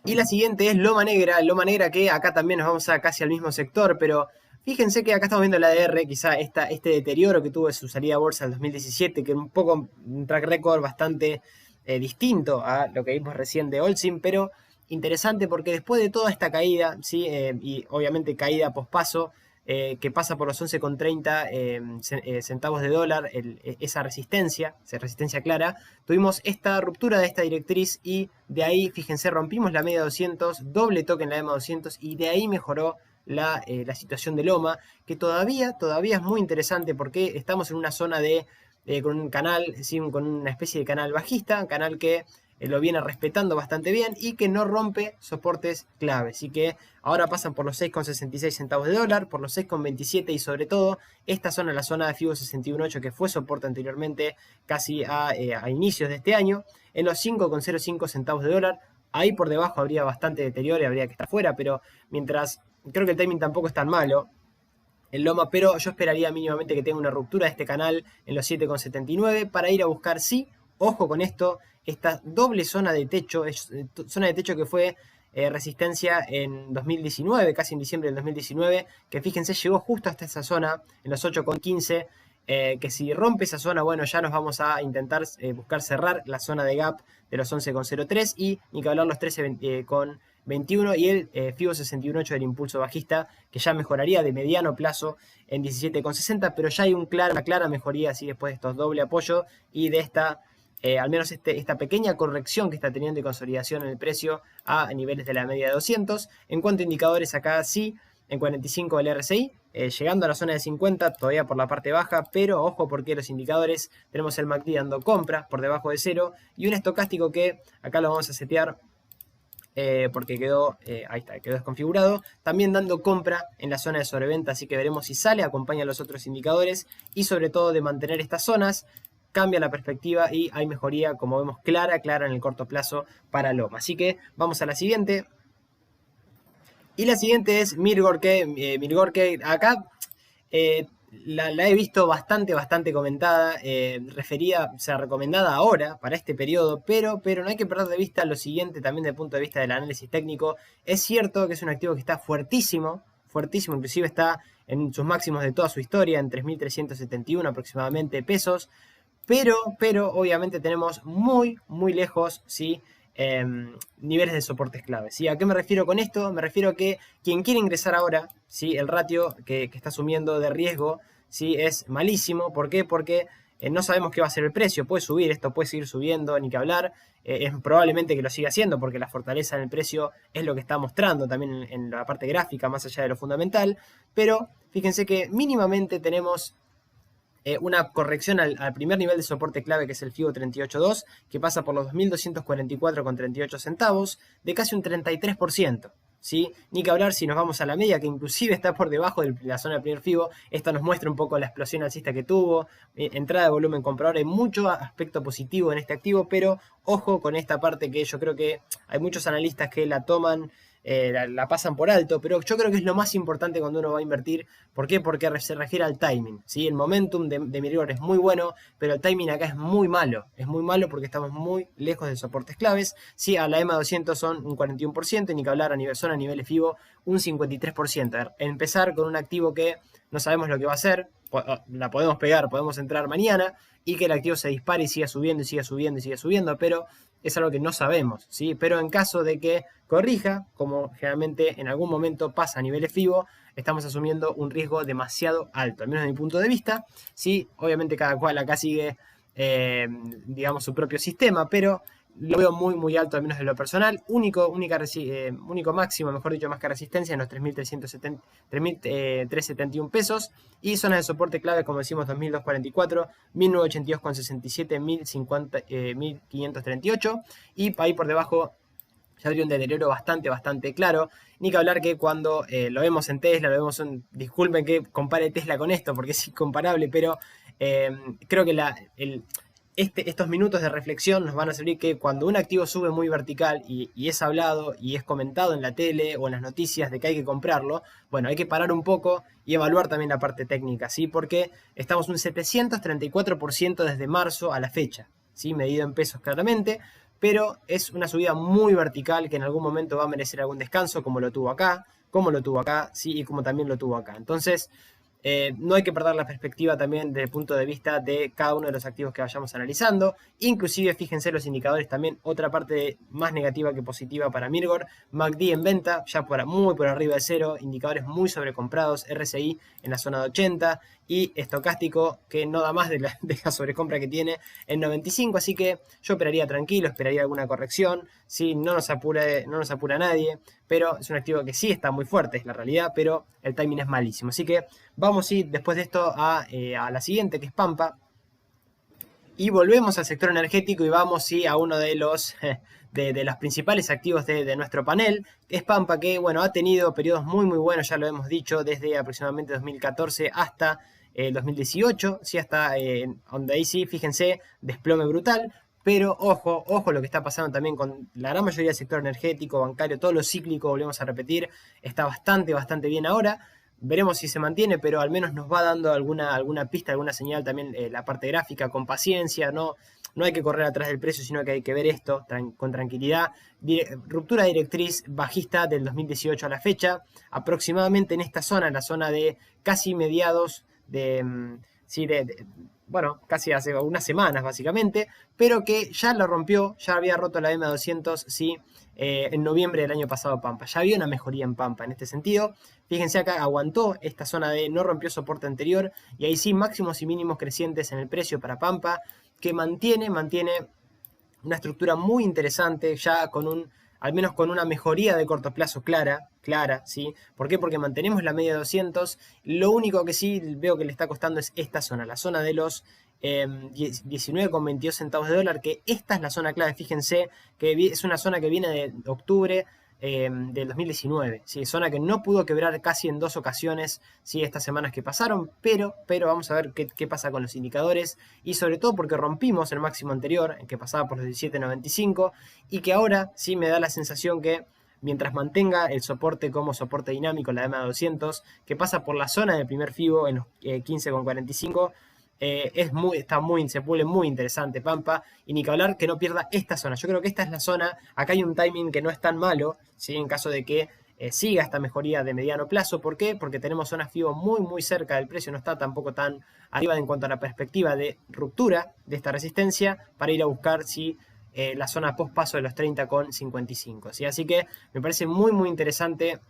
Y la siguiente es Loma Negra, que acá también nos vamos a casi al mismo sector, pero fíjense que acá estamos viendo la ADR, quizá este deterioro que tuvo de su salida a bolsa en 2017, que es un poco un track record bastante distinto a lo que vimos recién de Holcim, pero interesante porque después de toda esta caída, ¿sí? Y obviamente caída pospaso, que pasa por los 11,30 centavos de dólar, esa resistencia clara, tuvimos esta ruptura de esta directriz, y de ahí, fíjense, rompimos la media 200, doble toque en la EMA 200, y de ahí mejoró la situación de Loma, que todavía es muy interesante porque estamos en una zona con un canal, ¿sí? Con una especie de canal bajista, un canal que lo viene respetando bastante bien y que no rompe soportes clave. Así que ahora pasan por los 6,66 centavos de dólar, por los 6,27 y sobre todo esta zona, la zona de FIBO 61.8 que fue soporte anteriormente casi a inicios de este año, en los 5,05 centavos de dólar. Ahí por debajo habría bastante deterioro y habría que estar fuera, pero mientras creo que el timing tampoco es tan malo en Loma, pero yo esperaría mínimamente que tenga una ruptura de este canal en los 7,79 para ir a buscar, sí, ojo con esto, esta doble zona de techo, zona de techo que fue resistencia en 2019, casi en diciembre del 2019, que fíjense llegó justo hasta esa zona, en los 8,15, que si rompe esa zona, bueno, ya nos vamos a intentar buscar cerrar la zona de gap de los 11,03 y ni que hablar los 13,21 y el FIBO 61.8 del impulso bajista, que ya mejoraría de mediano plazo en 17,60, pero ya hay una clara mejoría así después de estos doble apoyo y de esta, al menos esta pequeña corrección que está teniendo y consolidación en el precio a niveles de la media de 200. En cuanto a indicadores, acá sí, en 45 del RSI, llegando a la zona de 50, todavía por la parte baja, pero ojo porque los indicadores, tenemos el MACD dando compra por debajo de cero y un estocástico que acá lo vamos a setear porque quedó, ahí está, quedó desconfigurado, también dando compra en la zona de sobreventa, así que veremos si sale, acompaña a los otros indicadores y sobre todo de mantener estas zonas, cambia la perspectiva y hay mejoría, como vemos, clara en el corto plazo para Loma. Así que vamos a la siguiente. Y la siguiente es Mirgor, que acá la he visto bastante comentada, referida, o sea, recomendada ahora para este periodo, pero no hay que perder de vista lo siguiente también desde el punto de vista del análisis técnico. Es cierto que es un activo que está fuertísimo, inclusive está en sus máximos de toda su historia, en 3.371 aproximadamente pesos, pero obviamente tenemos muy lejos, ¿sí? Niveles de soportes clave, ¿sí? ¿A qué me refiero con esto? Me refiero a que quien quiere ingresar ahora, ¿sí? El ratio que está asumiendo de riesgo, ¿sí? Es malísimo. ¿Por qué? Porque no sabemos qué va a ser el precio. Puede subir, esto puede seguir subiendo, ni que hablar. Es probablemente que lo siga haciendo porque la fortaleza en el precio es lo que está mostrando también en la parte gráfica, más allá de lo fundamental. Pero fíjense que mínimamente tenemos una corrección al primer nivel de soporte clave, que es el FIBO 38.2, que pasa por los 2.244,38 centavos, de casi un 33%. ¿Sí? Ni que hablar si nos vamos a la media, que inclusive está por debajo de la zona del primer FIBO. Esto nos muestra un poco la explosión alcista que tuvo, entrada de volumen comprador. Hay mucho aspecto positivo en este activo, pero ojo con esta parte que yo creo que hay muchos analistas que la toman, la pasan por alto, pero yo creo que es lo más importante cuando uno va a invertir. ¿Por qué? Porque se refiere al timing, ¿sí? El momentum de Mirgor es muy bueno, pero el timing acá es muy malo porque estamos muy lejos de soportes claves. Sí, a la EMA 200 son un 41%, y ni que hablar a niveles FIBO un 53%. Empezar con un activo que no sabemos lo que va a hacer, la podemos pegar, podemos entrar mañana y que el activo se dispare y siga subiendo y siga subiendo y siga subiendo, pero es algo que no sabemos, ¿sí? Pero en caso de que corrija, como generalmente en algún momento pasa a niveles FIBO, estamos asumiendo un riesgo demasiado alto, al menos desde mi punto de vista, ¿sí? Obviamente cada cual acá sigue, digamos, su propio sistema, pero lo veo muy alto, al menos de lo personal. Único máximo, mejor dicho, más que resistencia en los 3.371 pesos. Y zonas de soporte clave, como decimos, 2.244, 1.982,67, 1.538. Y ahí por debajo ya habría un deterioro bastante claro. Ni que hablar que cuando lo vemos en Tesla, disculpen que compare Tesla con esto, porque es incomparable, pero creo que estos minutos de reflexión nos van a servir que cuando un activo sube muy vertical y es hablado y es comentado en la tele o en las noticias de que hay que comprarlo, bueno, hay que parar un poco y evaluar también la parte técnica, ¿sí? Porque estamos un 734% desde marzo a la fecha, ¿sí? Medido en pesos claramente, pero es una subida muy vertical que en algún momento va a merecer algún descanso, como lo tuvo acá, ¿sí? Y como también lo tuvo acá. Entonces, no hay que perder la perspectiva también desde el punto de vista de cada uno de los activos que vayamos analizando. Inclusive, fíjense los indicadores también, otra parte más negativa que positiva para Mirgor. MACD en venta, ya muy por arriba de cero, indicadores muy sobrecomprados, RSI en la zona de 80, y estocástico que no da más de la sobrecompra que tiene en 95, así que yo operaría tranquilo, esperaría alguna corrección, ¿sí? No nos apura nadie, pero es un activo que sí está muy fuerte, es la realidad, pero el timing es malísimo. Así que vamos a ir después de esto a la siguiente, que es Pampa. Y volvemos al sector energético y vamos sí, a uno de los, de los principales activos de nuestro panel, que es Pampa, que bueno, ha tenido periodos muy buenos, ya lo hemos dicho, desde aproximadamente 2014 hasta 2018, sí, hasta donde ahí sí, fíjense, desplome brutal. Pero ojo lo que está pasando también con la gran mayoría del sector energético, bancario, todo lo cíclico, volvemos a repetir, está bastante bien ahora. Veremos si se mantiene, pero al menos nos va dando alguna pista, alguna señal también la parte gráfica con paciencia, no hay que correr atrás del precio, sino que hay que ver esto con tranquilidad. Ruptura directriz bajista del 2018 a la fecha, aproximadamente en esta zona, en la zona de casi mediados bueno, casi hace unas semanas básicamente, pero que ya lo rompió, ya había roto la EMA200, sí, en noviembre del año pasado Pampa. Ya había una mejoría en Pampa en este sentido. Fíjense acá, aguantó esta zona de no rompió soporte anterior y ahí sí máximos y mínimos crecientes en el precio para Pampa, que mantiene una estructura muy interesante, ya al menos con una mejoría de corto plazo clara, ¿sí? ¿Por qué? Porque mantenemos la media de 200. Lo único que sí veo que le está costando es esta zona, la zona de los 19,22 centavos de dólar, que esta es la zona clave, fíjense, que es una zona que viene de octubre del 2019, ¿sí? Zona que no pudo quebrar casi en 2 ocasiones, ¿sí? Estas semanas que pasaron, pero vamos a ver qué pasa con los indicadores, y sobre todo porque rompimos el máximo anterior, que pasaba por los 17.95, y que ahora sí me da la sensación que mientras mantenga el soporte como soporte dinámico, la EMA 200, que pasa por la zona del primer FIBO en los 15,45, se vuelve muy interesante Pampa, y ni que hablar que no pierda esta zona. Yo creo que esta es la zona, acá hay un timing que no es tan malo, ¿sí? En caso de que siga esta mejoría de mediano plazo. ¿Por qué? Porque tenemos zonas FIBO muy cerca del precio, no está tampoco tan arriba en cuanto a la perspectiva de ruptura de esta resistencia para ir a buscar la zona post paso de los 30,55, ¿sí? Así que me parece muy interesante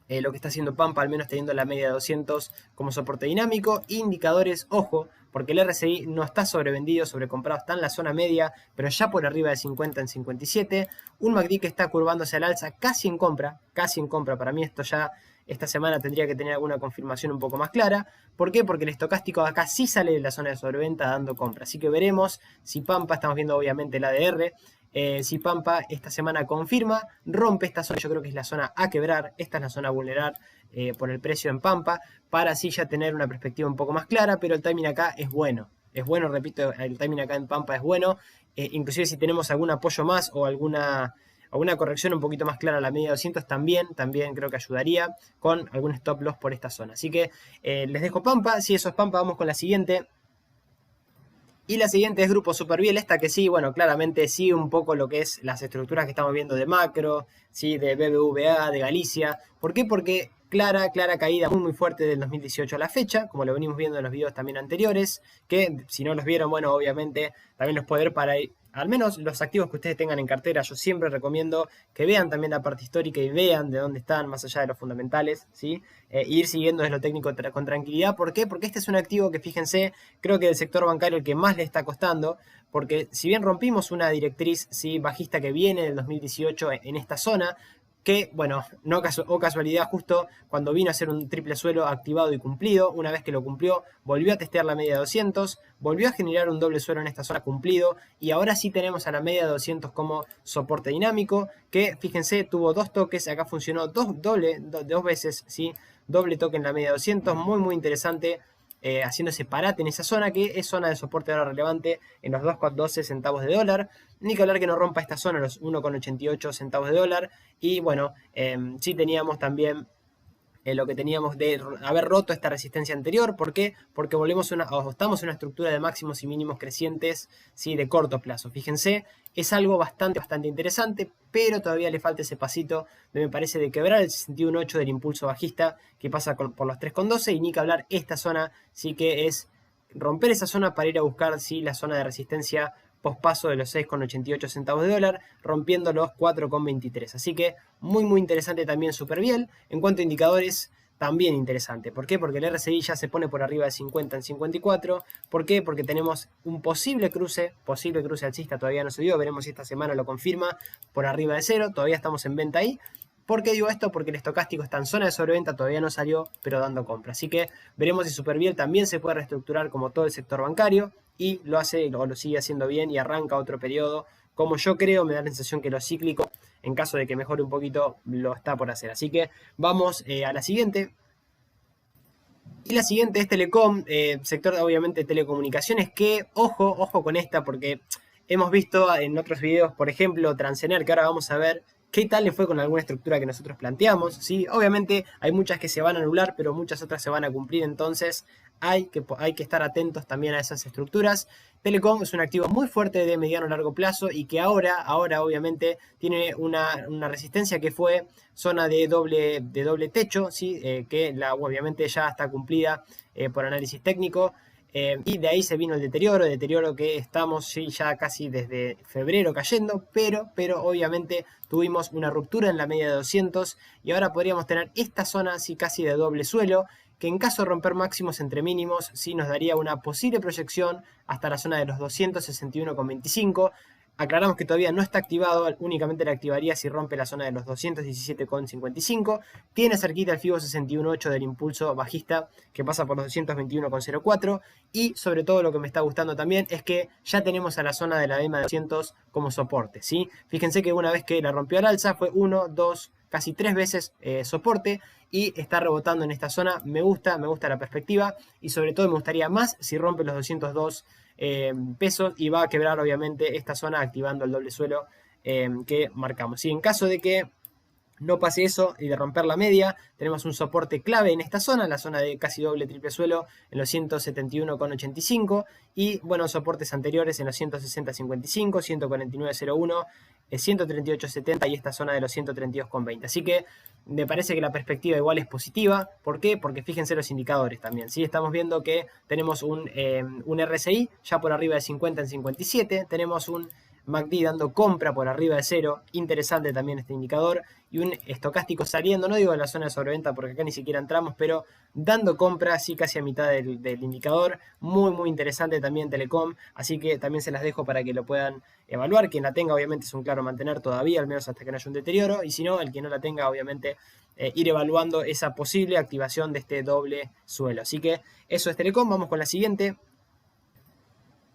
lo que está haciendo Pampa, al menos teniendo la media de 200 como soporte dinámico. Indicadores, ojo, porque el RSI no está sobrevendido, sobrecomprado, está en la zona media, pero ya por arriba de 50 en 57. Un MACD que está curvándose al alza, casi en compra. Para mí esto ya esta semana tendría que tener alguna confirmación un poco más clara. ¿Por qué? Porque el estocástico de acá sí sale de la zona de sobreventa dando compra. Así que veremos si Pampa, estamos viendo obviamente el ADR, si Pampa esta semana confirma, rompe esta zona, yo creo que es la zona a quebrar, esta es la zona a vulnerar por el precio en Pampa, para así ya tener una perspectiva un poco más clara, pero el timing acá es bueno, repito, el timing acá en Pampa es bueno, inclusive si tenemos algún apoyo más o alguna corrección un poquito más clara a la media de 200 también creo que ayudaría con algún stop loss por esta zona. Así que les dejo Pampa, si eso es Pampa, vamos con la siguiente. Y la siguiente es Grupo Superviel, esta que sí, bueno, claramente sí un poco lo que es las estructuras que estamos viendo de Macro, sí, de BBVA, de Galicia. ¿Por qué? Porque clara caída muy fuerte del 2018 a la fecha, como lo venimos viendo en los videos también anteriores, que si no los vieron, bueno, obviamente también los pueden ver para al menos los activos que ustedes tengan en cartera. Yo siempre recomiendo que vean también la parte histórica y vean de dónde están, más allá de los fundamentales, ¿sí? Ir siguiendo desde lo técnico con tranquilidad. ¿Por qué? Porque este es un activo que, fíjense, creo que del sector bancario el que más le está costando, porque si bien rompimos una directriz, ¿sí?, bajista que viene del 2018 en esta zona, que, bueno, no casualidad, justo cuando vino a hacer un triple suelo activado y cumplido, una vez que lo cumplió, volvió a testear la media de 200, volvió a generar un doble suelo en esta zona cumplido, y ahora sí tenemos a la media de 200 como soporte dinámico, que, fíjense, tuvo 2 toques, acá funcionó dos veces, ¿sí? Doble toque en la media de 200, muy interesante, haciendo ese parate en esa zona, que es zona de soporte ahora relevante en los 2,12 centavos de dólar. Ni que hablar que no rompa esta zona, los 1,88 centavos de dólar. Y bueno, sí teníamos también lo que teníamos de haber roto esta resistencia anterior. ¿Por qué? Porque estamos en una estructura de máximos y mínimos crecientes, ¿sí?, de corto plazo. Fíjense, es algo bastante interesante, pero todavía le falta ese pasito, me parece, de quebrar el 61.8 del impulso bajista que pasa por los 3,12, y ni que hablar esta zona, sí que es romper esa zona para ir a buscar, ¿sí?, la zona de resistencia pospaso de los 6,88 centavos de dólar, rompiendo los 4,23. Así que muy interesante también Superviel. En cuanto a indicadores, también interesante. ¿Por qué? Porque el RSI ya se pone por arriba de 50 en 54. ¿Por qué? Porque tenemos un posible cruce alcista, todavía no se dio, veremos si esta semana lo confirma, por arriba de cero, todavía estamos en venta ahí. ¿Por qué digo esto? Porque el estocástico está en zona de sobreventa, todavía no salió, pero dando compra. Así que veremos si Superviel también se puede reestructurar como todo el sector bancario y lo hace o lo sigue haciendo bien y arranca otro periodo. Como yo creo, me da la sensación que lo cíclico, en caso de que mejore un poquito, lo está por hacer. Así que vamos a la siguiente. Y la siguiente es Telecom, sector obviamente de telecomunicaciones, que ojo con esta, porque hemos visto en otros videos, por ejemplo, Transener, que ahora vamos a ver qué tal le fue con alguna estructura que nosotros planteamos, ¿sí? Obviamente hay muchas que se van a anular, pero muchas otras se van a cumplir, entonces hay que estar atentos también a esas estructuras. Telecom es un activo muy fuerte de mediano a largo plazo y que ahora obviamente tiene una resistencia que fue zona de doble techo, ¿sí? Que obviamente ya está cumplida por análisis técnico. Y de ahí se vino el deterioro que estamos sí, ya casi desde febrero cayendo, pero obviamente tuvimos una ruptura en la media de 200 y ahora podríamos tener esta zona así casi de doble suelo, que en caso de romper máximos entre mínimos, sí nos daría una posible proyección hasta la zona de los 261,25. Aclaramos que todavía no está activado, únicamente la activaría si rompe la zona de los 217,55. Tiene cerquita el FIBO 61.8 del impulso bajista que pasa por los 221,04. Y sobre todo lo que me está gustando también es que ya tenemos a la zona de la EMA de 200 como soporte, ¿sí? Fíjense que una vez que la rompió al alza fue 1, 2, casi 3 veces soporte y está rebotando en esta zona. Me gusta la perspectiva y sobre todo me gustaría más si rompe los 202 pesos y va a quebrar obviamente esta zona activando el doble suelo que marcamos. Y en caso de que no pase eso y de romper la media, tenemos un soporte clave en esta zona, la zona de casi doble triple suelo en los 171,85 y bueno, soportes anteriores en los 160,55, 149,01, 138,70 y esta zona de los 132,20. Así que me parece que la perspectiva igual es positiva. ¿Por qué? Porque fíjense los indicadores también. ¿Sí? Estamos viendo que tenemos un RSI ya por arriba de 50 en 57, tenemos un MACD dando compra por arriba de cero, interesante también este indicador, y un estocástico saliendo, no digo de la zona de sobreventa porque acá ni siquiera entramos, pero dando compra, sí, casi a mitad del indicador, muy interesante también Telecom, así que también se las dejo para que lo puedan evaluar. Quien la tenga obviamente es un claro mantener todavía, al menos hasta que no haya un deterioro, y si no, el que no la tenga obviamente ir evaluando esa posible activación de este doble suelo. Así que eso es Telecom, vamos con la siguiente.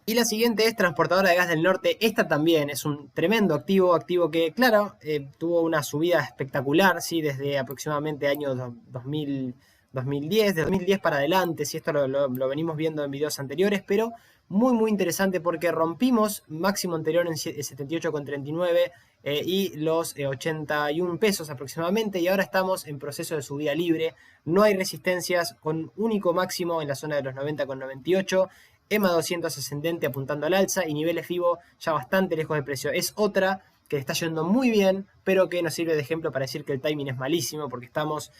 Y la siguiente es Transportadora de Gas del Norte. Esta también es un tremendo activo que, claro, tuvo una subida espectacular, ¿sí? Desde aproximadamente año 2010, de 2010 para adelante, ¿sí? Esto lo venimos viendo en videos anteriores, pero muy interesante porque rompimos máximo anterior en 78,39 y los 81 pesos aproximadamente, y ahora estamos en proceso de subida libre. No hay resistencias, con único máximo en la zona de los 90,98. EMA 200 ascendente apuntando al alza y niveles FIBO ya bastante lejos de precio. Es otra que está yendo muy bien, pero que nos sirve de ejemplo para decir que el timing es malísimo, porque estamos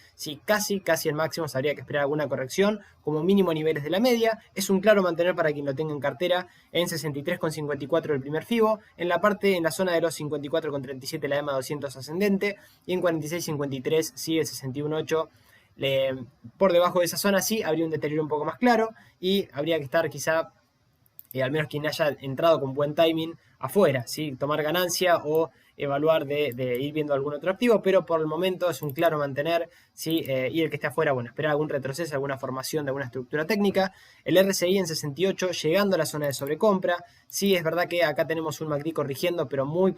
casi en máximos, habría que esperar alguna corrección, como mínimo niveles de la media. Es un claro mantener para quien lo tenga en cartera en 63,54 el primer FIBO, en la zona de los 54,37 la EMA 200 ascendente y en 46,53 sigue el 61,8. Por debajo de esa zona sí habría un deterioro un poco más claro y habría que estar quizá, al menos quien haya entrado con buen timing, afuera, ¿sí? Tomar ganancia o evaluar de ir viendo algún otro activo, pero por el momento es un claro mantener, ¿sí? Y el que esté afuera, bueno, esperar algún retroceso, alguna formación de alguna estructura técnica. El RSI en 68 llegando a la zona de sobrecompra. Sí, es verdad que acá tenemos un MACD corrigiendo, pero muy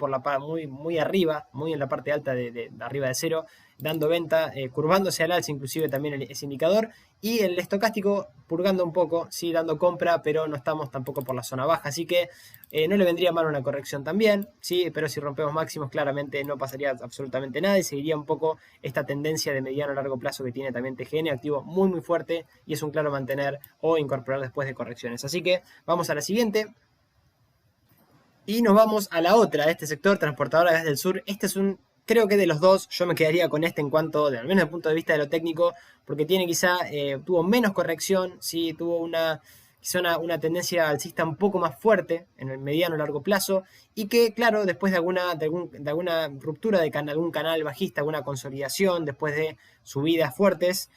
arriba, muy en la parte alta de arriba de cero, dando venta, curvándose al alza inclusive también ese indicador, y el estocástico purgando un poco, sí, dando compra, pero no estamos tampoco por la zona baja, así que no le vendría mal una corrección también, sí, pero si rompemos máximos claramente no pasaría absolutamente nada y seguiría un poco esta tendencia de mediano a largo plazo que tiene también TGN, activo muy fuerte y es un claro mantener o incorporar después de correcciones. Así que vamos a la siguiente. Y nos vamos a la otra, este sector, Transportadora de Gas del Sur. Este es creo que de los dos, yo me quedaría con este en cuanto, al menos desde el punto de vista de lo técnico, porque tiene tuvo menos corrección, sí, tuvo quizá una tendencia alcista un poco más fuerte en el mediano o largo plazo, y que, claro, después de alguna ruptura de algún canal bajista, alguna consolidación, después de subidas fuertes,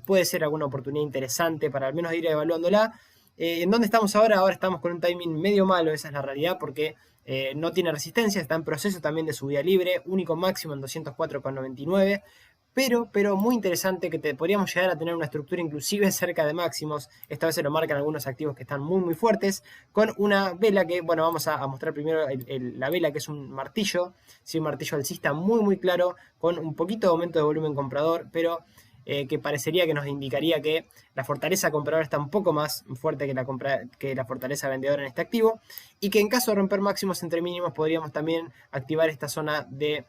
puede ser alguna oportunidad interesante para al menos ir evaluándola. ¿En dónde estamos ahora? Ahora estamos con un timing medio malo, esa es la realidad, porque no tiene resistencia, está en proceso también de subida libre, único máximo en 204,99. Pero muy interesante que podríamos llegar a tener una estructura inclusive cerca de máximos. Esta vez se lo marcan algunos activos que están muy fuertes, con una vela que, bueno, vamos a mostrar primero la vela, que es un martillo, ¿sí? Un martillo alcista muy claro, con un poquito de aumento de volumen comprador, pero que parecería que nos indicaría que la fortaleza compradora está un poco más fuerte que la fortaleza vendedora en este activo, y que en caso de romper máximos entre mínimos podríamos también activar esta zona de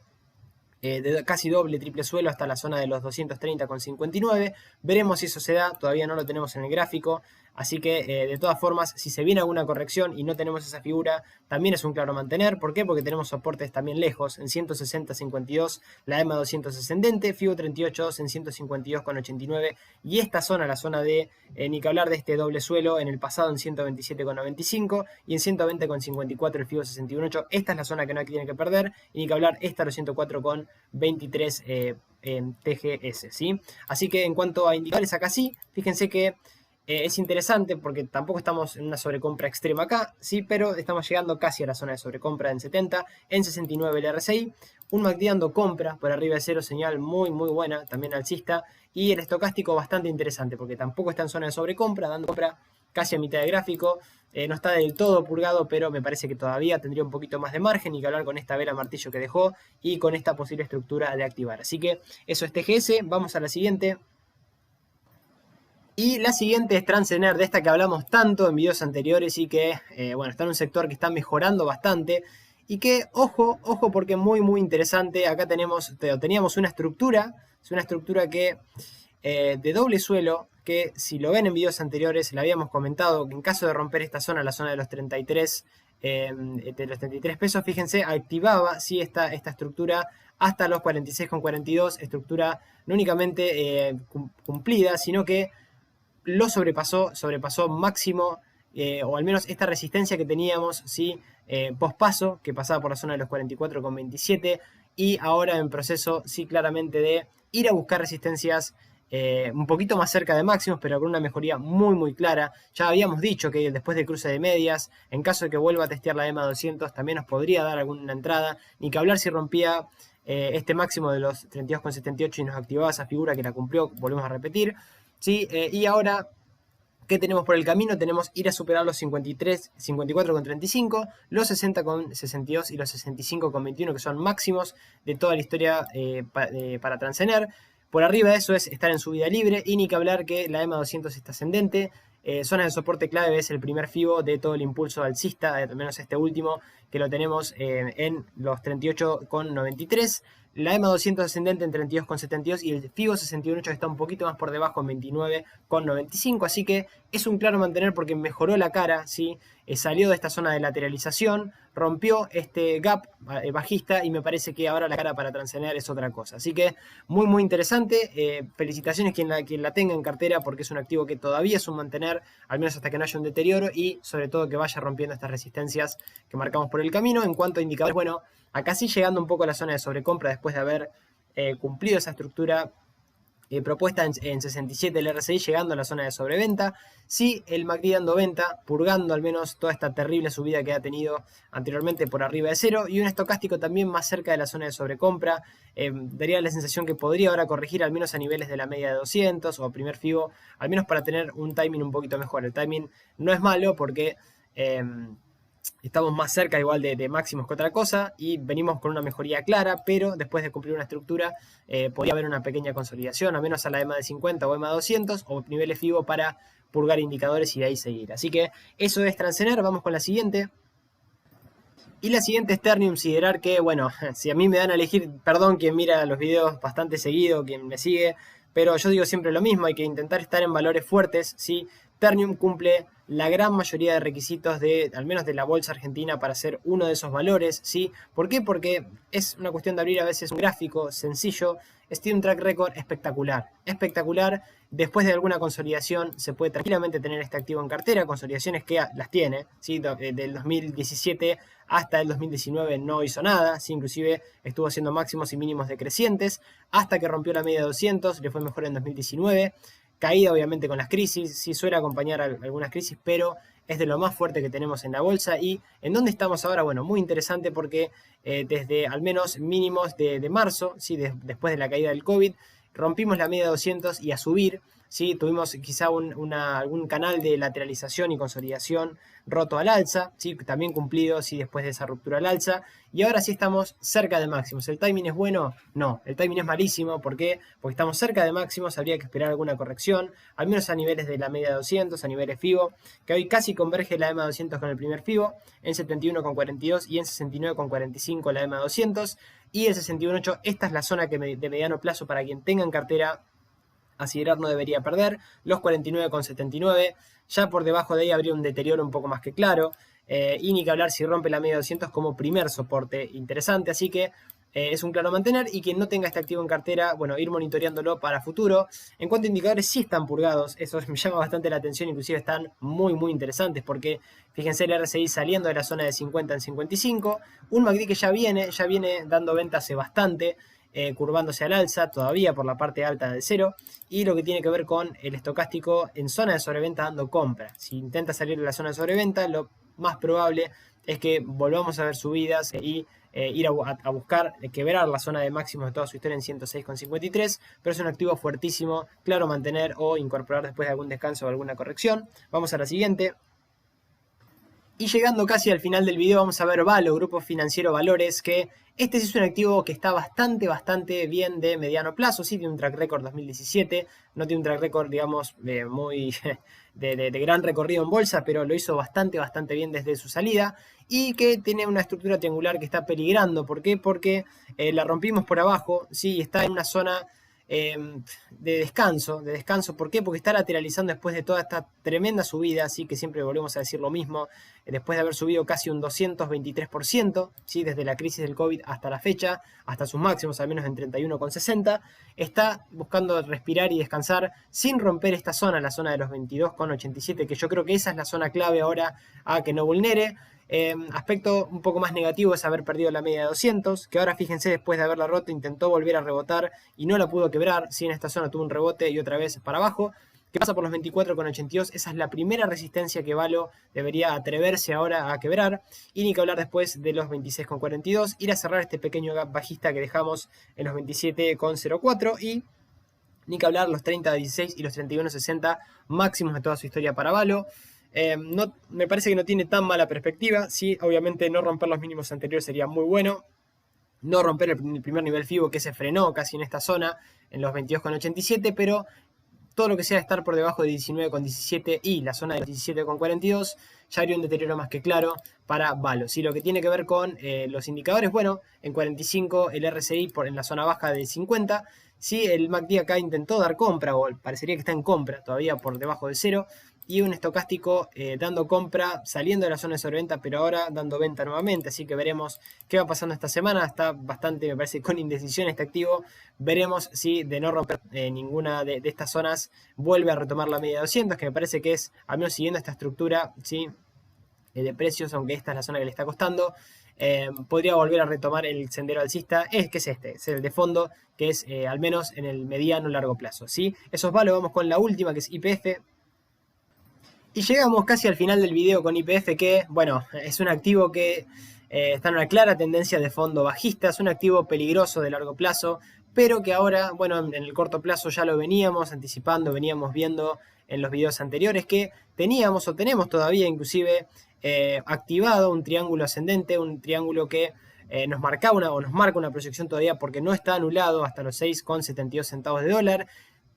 casi doble, triple suelo hasta la zona de los 230,59. Veremos si eso se da, todavía no lo tenemos en el gráfico, así que de todas formas, si se viene alguna corrección y no tenemos esa figura, también es un claro mantener. ¿Por qué? Porque tenemos soportes también lejos, en 160,52 la EMA 200 ascendente, FIBO 38 en 152,89, y esta zona, la zona de, ni que hablar de este doble suelo, en el pasado en 127,95 y en 120,54 el FIBO 61,8. Esta es la zona que no tiene que perder, y ni que hablar esta los 104,23 en TGS, ¿sí? Así que en cuanto a indicadores acá sí, fíjense que es interesante porque tampoco estamos en una sobrecompra extrema acá, sí, pero estamos llegando casi a la zona de sobrecompra en 70, en 69 el RSI, un MACD dando compra por arriba de cero, señal muy buena, también alcista, y el estocástico bastante interesante porque tampoco está en zona de sobrecompra, dando compra casi a mitad de gráfico. No está del todo purgado, pero me parece que todavía tendría un poquito más de margen, y que hablar con esta vela martillo que dejó y con esta posible estructura de activar. Así que eso es TGS. Vamos a la siguiente. Y la siguiente es Transener, de esta que hablamos tanto en videos anteriores, y que bueno, está en un sector que está mejorando bastante. Y que, ojo, porque muy interesante. Acá teníamos una estructura, es una estructura que de doble suelo, que si lo ven en videos anteriores, le habíamos comentado que en caso de romper esta zona, la zona de los 33, de los 33 pesos, fíjense, activaba, ¿sí? esta estructura hasta los 46,42, estructura no únicamente cumplida, sino que lo sobrepasó máximo, o al menos esta resistencia que teníamos, ¿sí? Pospaso, que pasaba por la zona de los 44,27, y ahora en proceso, sí, claramente de ir a buscar resistencias un poquito más cerca de máximos, pero con una mejoría muy clara. Ya habíamos dicho que después del cruce de medias, en caso de que vuelva a testear la EMA 200, también nos podría dar alguna entrada, ni que hablar si rompía este máximo de los 32,78 y nos activaba esa figura que la cumplió, volvemos a repetir, ¿sí? Y ahora, ¿qué tenemos por el camino? Tenemos ir a superar los 54,35, los 60,62 y los 65,21, que son máximos de toda la historia para Transener. Por arriba de eso es estar en subida libre, y ni que hablar que la EMA 200 está ascendente. Zonas de soporte clave es el primer FIBO de todo el impulso alcista, al menos este último, que lo tenemos en los 38,93. La EMA 200 ascendente en 32,72 y el FIBO 61,8 está un poquito más por debajo en 29,95. Así que es un claro mantener porque mejoró la cara, ¿sí? Salió de esta zona de lateralización, rompió este gap bajista, y me parece que ahora la cara para Transener es otra cosa. Así que muy interesante. Felicitaciones quien la tenga en cartera, porque es un activo que todavía es un mantener, al menos hasta que no haya un deterioro, y sobre todo que vaya rompiendo estas resistencias que marcamos por el camino. En cuanto a indicadores, bueno, acá sí llegando un poco a la zona de sobrecompra después de haber cumplido esa estructura propuesta en 67 el RSI, llegando a la zona de sobreventa. Sí, el MACD dando venta, purgando al menos toda esta terrible subida que ha tenido anteriormente por arriba de cero, y un estocástico también más cerca de la zona de sobrecompra. Daría la sensación que podría ahora corregir al menos a niveles de la media de 200 o primer FIBO, al menos para tener un timing un poquito mejor. El timing no es malo porque estamos más cerca igual de máximos que otra cosa, y venimos con una mejoría clara, pero después de cumplir una estructura podría haber una pequeña consolidación, a menos a la EMA de 50 o EMA 200 o niveles FIBO para purgar indicadores y de ahí seguir. Así que eso es Transener. Vamos con la siguiente. Y la siguiente es Ternium. Siderar, que bueno, si a mí me dan a elegir, perdón quien mira los videos bastante seguido, quien me sigue, pero yo digo siempre lo mismo, hay que intentar estar en valores fuertes, ¿sí? Ternium cumple la gran mayoría de requisitos al menos de la bolsa argentina, para ser uno de esos valores, ¿sí? ¿Por qué? Porque es una cuestión de abrir a veces un gráfico sencillo, tiene un track record espectacular, espectacular. Después de alguna consolidación se puede tranquilamente tener este activo en cartera, consolidaciones que las tiene, ¿sí? Del 2017 hasta el 2019 no hizo nada, ¿sí? Inclusive estuvo haciendo máximos y mínimos decrecientes, hasta que rompió la media de 200, le fue mejor en 2019, caída obviamente con las crisis, sí suele acompañar algunas crisis, pero es de lo más fuerte que tenemos en la bolsa. ¿Y en dónde estamos ahora? Bueno, muy interesante porque desde al menos mínimos de marzo, ¿sí? Después de la caída del COVID, rompimos la media de 200 y a subir, ¿sí? Tuvimos quizá algún canal de lateralización y consolidación roto al alza, ¿sí? También cumplido, ¿sí? Después de esa ruptura al alza, y ahora sí estamos cerca de máximos. ¿El timing es bueno? No, el timing es malísimo. ¿Por qué? Porque estamos cerca de máximos, habría que esperar alguna corrección, al menos a niveles de la media de 200, a niveles FIBO, que hoy casi converge la EMA 200 con el primer FIBO, en 71,42 y en 69,45 la EMA 200, y el 61,8, esta es la zona que de mediano plazo para quien tenga en cartera a considerar no debería perder. Los 49,79, ya por debajo de ahí habría un deterioro un poco más que claro, y ni que hablar si rompe la media de 200 como primer soporte interesante, así que es un claro mantener. Y quien no tenga este activo en cartera, bueno, ir monitoreándolo para futuro. En cuanto a indicadores, sí están purgados, eso me llama bastante la atención, inclusive están muy interesantes, porque fíjense el RSI saliendo de la zona de 50 en 55, un MACD que ya viene dando venta hace bastante, curvándose al alza todavía por la parte alta del cero, y lo que tiene que ver con el estocástico en zona de sobreventa dando compra. Si intenta salir de la zona de sobreventa, lo más probable es que volvamos a ver subidas y ir a buscar quebrar la zona de máximos de toda su historia en 106,53, pero es un activo fuertísimo, claro mantener o incorporar después de algún descanso o alguna corrección. Vamos a la siguiente. Y llegando casi al final del video vamos a ver Valo, Grupo Financiero Valores, que este sí es un activo que está bastante bien de mediano plazo. Sí tiene un track record 2017, no tiene un track record, digamos, muy de gran recorrido en bolsa, pero lo hizo bastante bien desde su salida, y que tiene una estructura triangular que está peligrando. ¿Por qué? Porque la rompimos por abajo, sí, está en una zona de descanso. ¿Por qué? Porque está lateralizando después de toda esta tremenda subida, así que siempre volvemos a decir lo mismo, después de haber subido casi un 223%, ¿sí? Desde la crisis del COVID hasta la fecha, hasta sus máximos, al menos en 31,60, está buscando respirar y descansar sin romper esta zona, la zona de los 22,87, que yo creo que esa es la zona clave ahora a que no vulnere. Aspecto un poco más negativo es haber perdido la media de 200, que ahora fíjense, después de haberla roto intentó volver a rebotar y no la pudo quebrar. Sí, en esta zona tuvo un rebote y otra vez para abajo, que pasa por los 24,82. Esa es la primera resistencia que Valo debería atreverse ahora a quebrar, y ni que hablar después de los 26,42, ir a cerrar este pequeño gap bajista que dejamos en los 27,04, y ni que hablar los 30,16 y los 31,60 máximos de toda su historia para Valo. No, me parece que no tiene tan mala perspectiva. Sí, obviamente no romper los mínimos anteriores sería muy bueno. No romper el primer nivel FIBO, que se frenó casi en esta zona, en los 22,87, pero todo lo que sea estar por debajo de 19,17 y la zona de los 17,42 ya habría un deterioro más que claro para Valo. Sí, lo que tiene que ver con los indicadores, bueno, en 45 el RSI en la zona baja de 50. Sí, el MACD acá intentó dar compra, o parecería que está en compra, todavía por debajo de cero, y un estocástico dando compra, saliendo de la zona de sobreventa, pero ahora dando venta nuevamente. Así que veremos qué va pasando esta semana. Está bastante, me parece, con indecisión este activo. Veremos si de no romper ninguna de estas zonas vuelve a retomar la media de 200, que me parece que es, al menos siguiendo esta estructura, ¿sí? De precios, aunque esta es la zona que le está costando, podría volver a retomar el sendero alcista, que es este, es el de fondo, que es al menos en el mediano largo plazo, ¿sí? Eso es Valo. Vamos con la última, que es YPF. Y llegamos casi al final del video con YPF, que, bueno, es un activo que está en una clara tendencia de fondo bajista, es un activo peligroso de largo plazo, pero que ahora, bueno, en el corto plazo ya lo veníamos anticipando, veníamos viendo en los videos anteriores que teníamos o tenemos todavía inclusive activado un triángulo ascendente, un triángulo que nos marca una proyección todavía, porque no está anulado hasta los 6,72 centavos de dólar.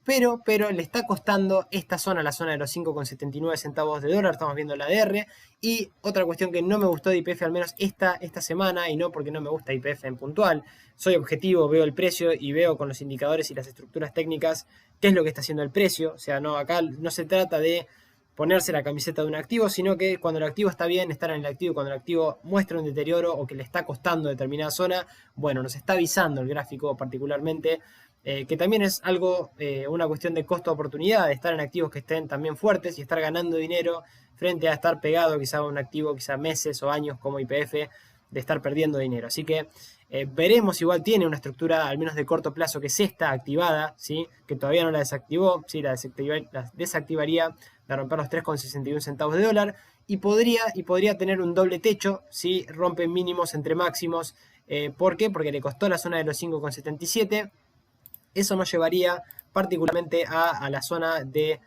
Pero le está costando esta zona, la zona de los 5,79 centavos de dólar. Estamos viendo la ADR. Y otra cuestión que no me gustó de YPF, al menos esta semana, y no porque no me gusta YPF en puntual, soy objetivo, veo el precio y veo con los indicadores y las estructuras técnicas qué es lo que está haciendo el precio. O sea, no, acá no se trata de ponerse la camiseta de un activo, sino que cuando el activo está bien, estar en el activo. Cuando el activo muestra un deterioro o que le está costando determinada zona, bueno, nos está avisando el gráfico particularmente que también es algo, una cuestión de costo-oportunidad, de estar en activos que estén también fuertes y estar ganando dinero frente a estar pegado quizá a un activo quizá meses o años como YPF, de estar perdiendo dinero. Así que veremos, igual tiene una estructura al menos de corto plazo que sí está activada, ¿sí? Que todavía no la desactivó, ¿sí? La desactivaría de romper los 3,61 centavos de dólar y podría tener un doble techo si rompe mínimos entre máximos. ¿Por qué? Porque le costó la zona de los 5,77. Eso nos llevaría particularmente a la zona de,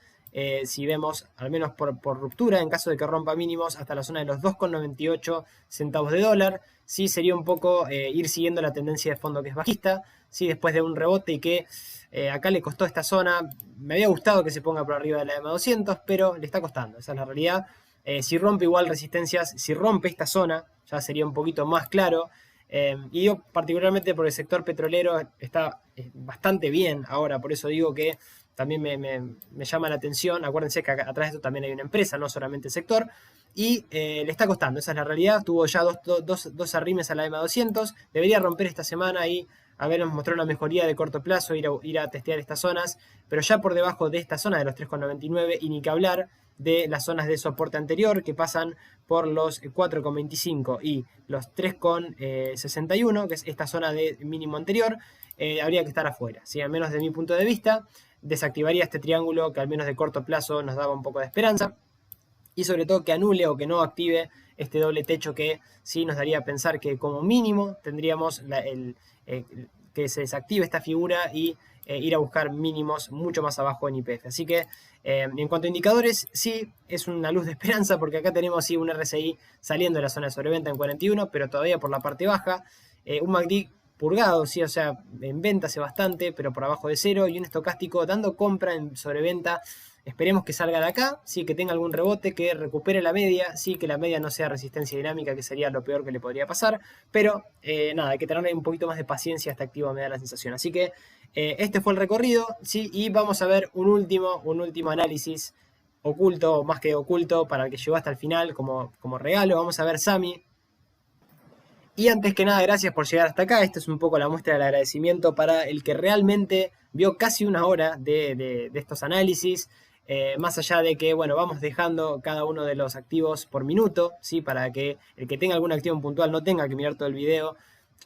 si vemos, al menos por ruptura, en caso de que rompa mínimos, hasta la zona de los 2,98 centavos de dólar. Sí, sería un poco ir siguiendo la tendencia de fondo que es bajista, ¿sí? Después de un rebote y que acá le costó esta zona. Me había gustado que se ponga por arriba de la EMA200, pero le está costando, esa es la realidad. Si rompe igual resistencias, si rompe esta zona, ya sería un poquito más claro. Y yo particularmente porque el sector petrolero está bastante bien ahora, por eso digo que también me llama la atención. Acuérdense que acá, atrás de esto también hay una empresa, no solamente el sector, y le está costando, esa es la realidad. Tuvo ya dos arrimes a la EMA200, debería romper esta semana y habernos mostrado una mejoría de corto plazo, ir a testear estas zonas, pero ya por debajo de esta zona de los 3,99 y ni que hablar de las zonas de soporte anterior que pasan por los 4,25 y los 3,61, que es esta zona de mínimo anterior. Habría que estar afuera, ¿sí? Al menos de mi punto de vista, desactivaría este triángulo que al menos de corto plazo nos daba un poco de esperanza, y sobre todo que anule o que no active este doble techo que sí nos daría a pensar que como mínimo tendríamos que se desactive esta figura y ir a buscar mínimos mucho más abajo en YPF. Así que en cuanto a indicadores, sí es una luz de esperanza, porque acá tenemos sí, un RSI saliendo de la zona de sobreventa en 41, pero todavía por la parte baja. Un MACD purgado, sí, o sea, en venta hace bastante, pero por abajo de cero, y un estocástico dando compra en sobreventa. Esperemos que salga de acá, sí, que tenga algún rebote, que recupere la media, sí, que la media no sea resistencia dinámica, que sería lo peor que le podría pasar, pero nada, hay que tenerle un poquito más de paciencia a este activo, me da la sensación. Así que este fue el recorrido, sí, y vamos a ver un último análisis oculto, más que oculto, para el que llegó hasta el final como regalo. Vamos a ver SAMI. Y antes que nada, gracias por llegar hasta acá. Esto es un poco la muestra del agradecimiento para el que realmente vio casi una hora de estos análisis. Más allá de que, bueno, vamos dejando cada uno de los activos por minuto, ¿sí? Para que el que tenga algún activo en puntual no tenga que mirar todo el video.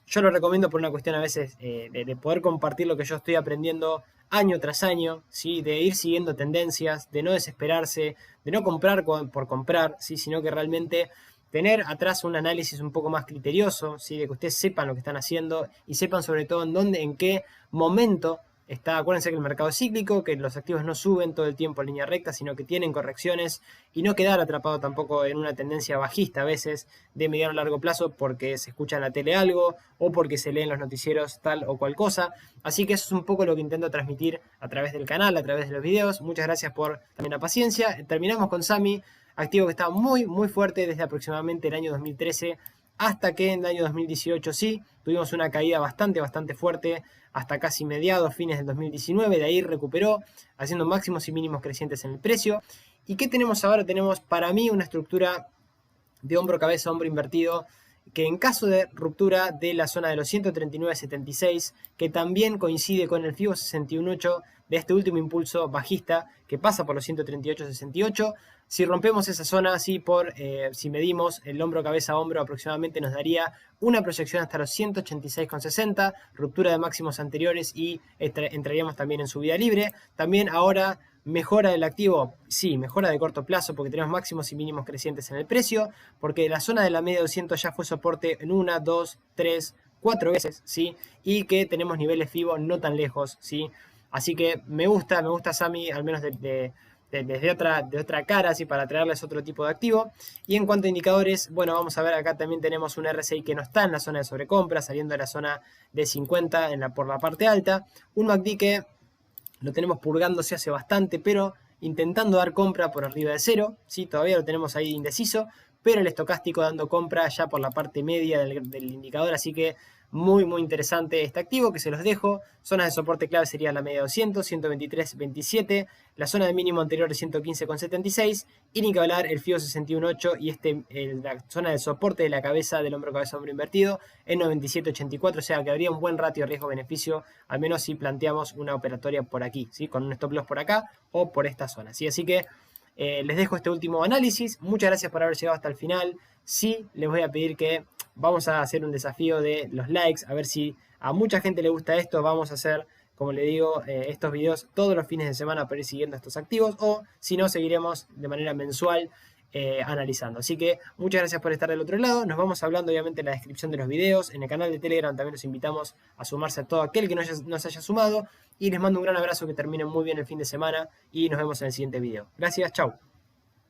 Yo lo recomiendo por una cuestión a veces de poder compartir lo que yo estoy aprendiendo año tras año, ¿sí? De ir siguiendo tendencias, de no desesperarse, de no comprar por comprar, ¿sí? Sino que realmente tener atrás un análisis un poco más criterioso, ¿sí? De que ustedes sepan lo que están haciendo y sepan sobre todo en qué momento está. Acuérdense que el mercado es cíclico, que los activos no suben todo el tiempo en línea recta, sino que tienen correcciones, y no quedar atrapado tampoco en una tendencia bajista a veces de mediano a largo plazo porque se escucha en la tele algo o porque se leen los noticieros tal o cual cosa. Así que eso es un poco lo que intento transmitir a través del canal, a través de los videos. Muchas gracias por también la paciencia. Terminamos con SAMI, activo que está muy fuerte desde aproximadamente el año 2013 hasta que en el año 2018 sí, tuvimos una caída bastante fuerte hasta casi mediados, fines del 2019, de ahí recuperó, haciendo máximos y mínimos crecientes en el precio. ¿Y qué tenemos ahora? Tenemos para mí una estructura de hombro, cabeza, hombro invertido, que en caso de ruptura de la zona de los 139.76, que también coincide con el FIBO 61.8 de este último impulso bajista que pasa por los 138.68, si rompemos esa zona, si medimos el hombro, cabeza, hombro, aproximadamente nos daría una proyección hasta los 186.60, ruptura de máximos anteriores y entraríamos también en subida libre. También ahora mejora del activo, sí, mejora de corto plazo porque tenemos máximos y mínimos crecientes en el precio, porque la zona de la media 200 ya fue soporte en 1, 2, 3, 4 veces, ¿sí? Y que tenemos niveles FIBO no tan lejos, ¿sí? Así que me gusta SAMI, al menos desde otra cara, ¿sí? Para traerles otro tipo de activo. Y en cuanto a indicadores, bueno, vamos a ver, acá también tenemos un RSI que no está en la zona de sobrecompra, saliendo de la zona de 50 por la parte alta. Un MACD que lo tenemos purgándose hace bastante, pero intentando dar compra por arriba de cero, ¿sí? Todavía lo tenemos ahí indeciso, pero el estocástico dando compra ya por la parte media del indicador, así que Muy, muy interesante este activo que se los dejo. Zonas de soporte clave sería la media de 200, 123.27, la zona de mínimo anterior de 115.76, y ni que hablar el FIO 61.8 y la zona de soporte de la cabeza del hombro cabeza hombro invertido en 97.84, o sea que habría un buen ratio riesgo-beneficio, al menos si planteamos una operatoria por aquí, ¿sí? Con un stop loss por acá o por esta zona, ¿sí? Así que les dejo este último análisis. Muchas gracias por haber llegado hasta el final. Sí, les voy a pedir que vamos a hacer un desafío de los likes, a ver si a mucha gente le gusta esto. Vamos a hacer, como le digo, estos videos todos los fines de semana para ir siguiendo estos activos, o si no, seguiremos de manera mensual analizando. Así que muchas gracias por estar del otro lado. Nos vamos hablando obviamente en la descripción de los videos. En el canal de Telegram también los invitamos a sumarse a todo aquel que no se haya sumado. Y les mando un gran abrazo, que terminen muy bien el fin de semana y nos vemos en el siguiente video. Gracias, chau.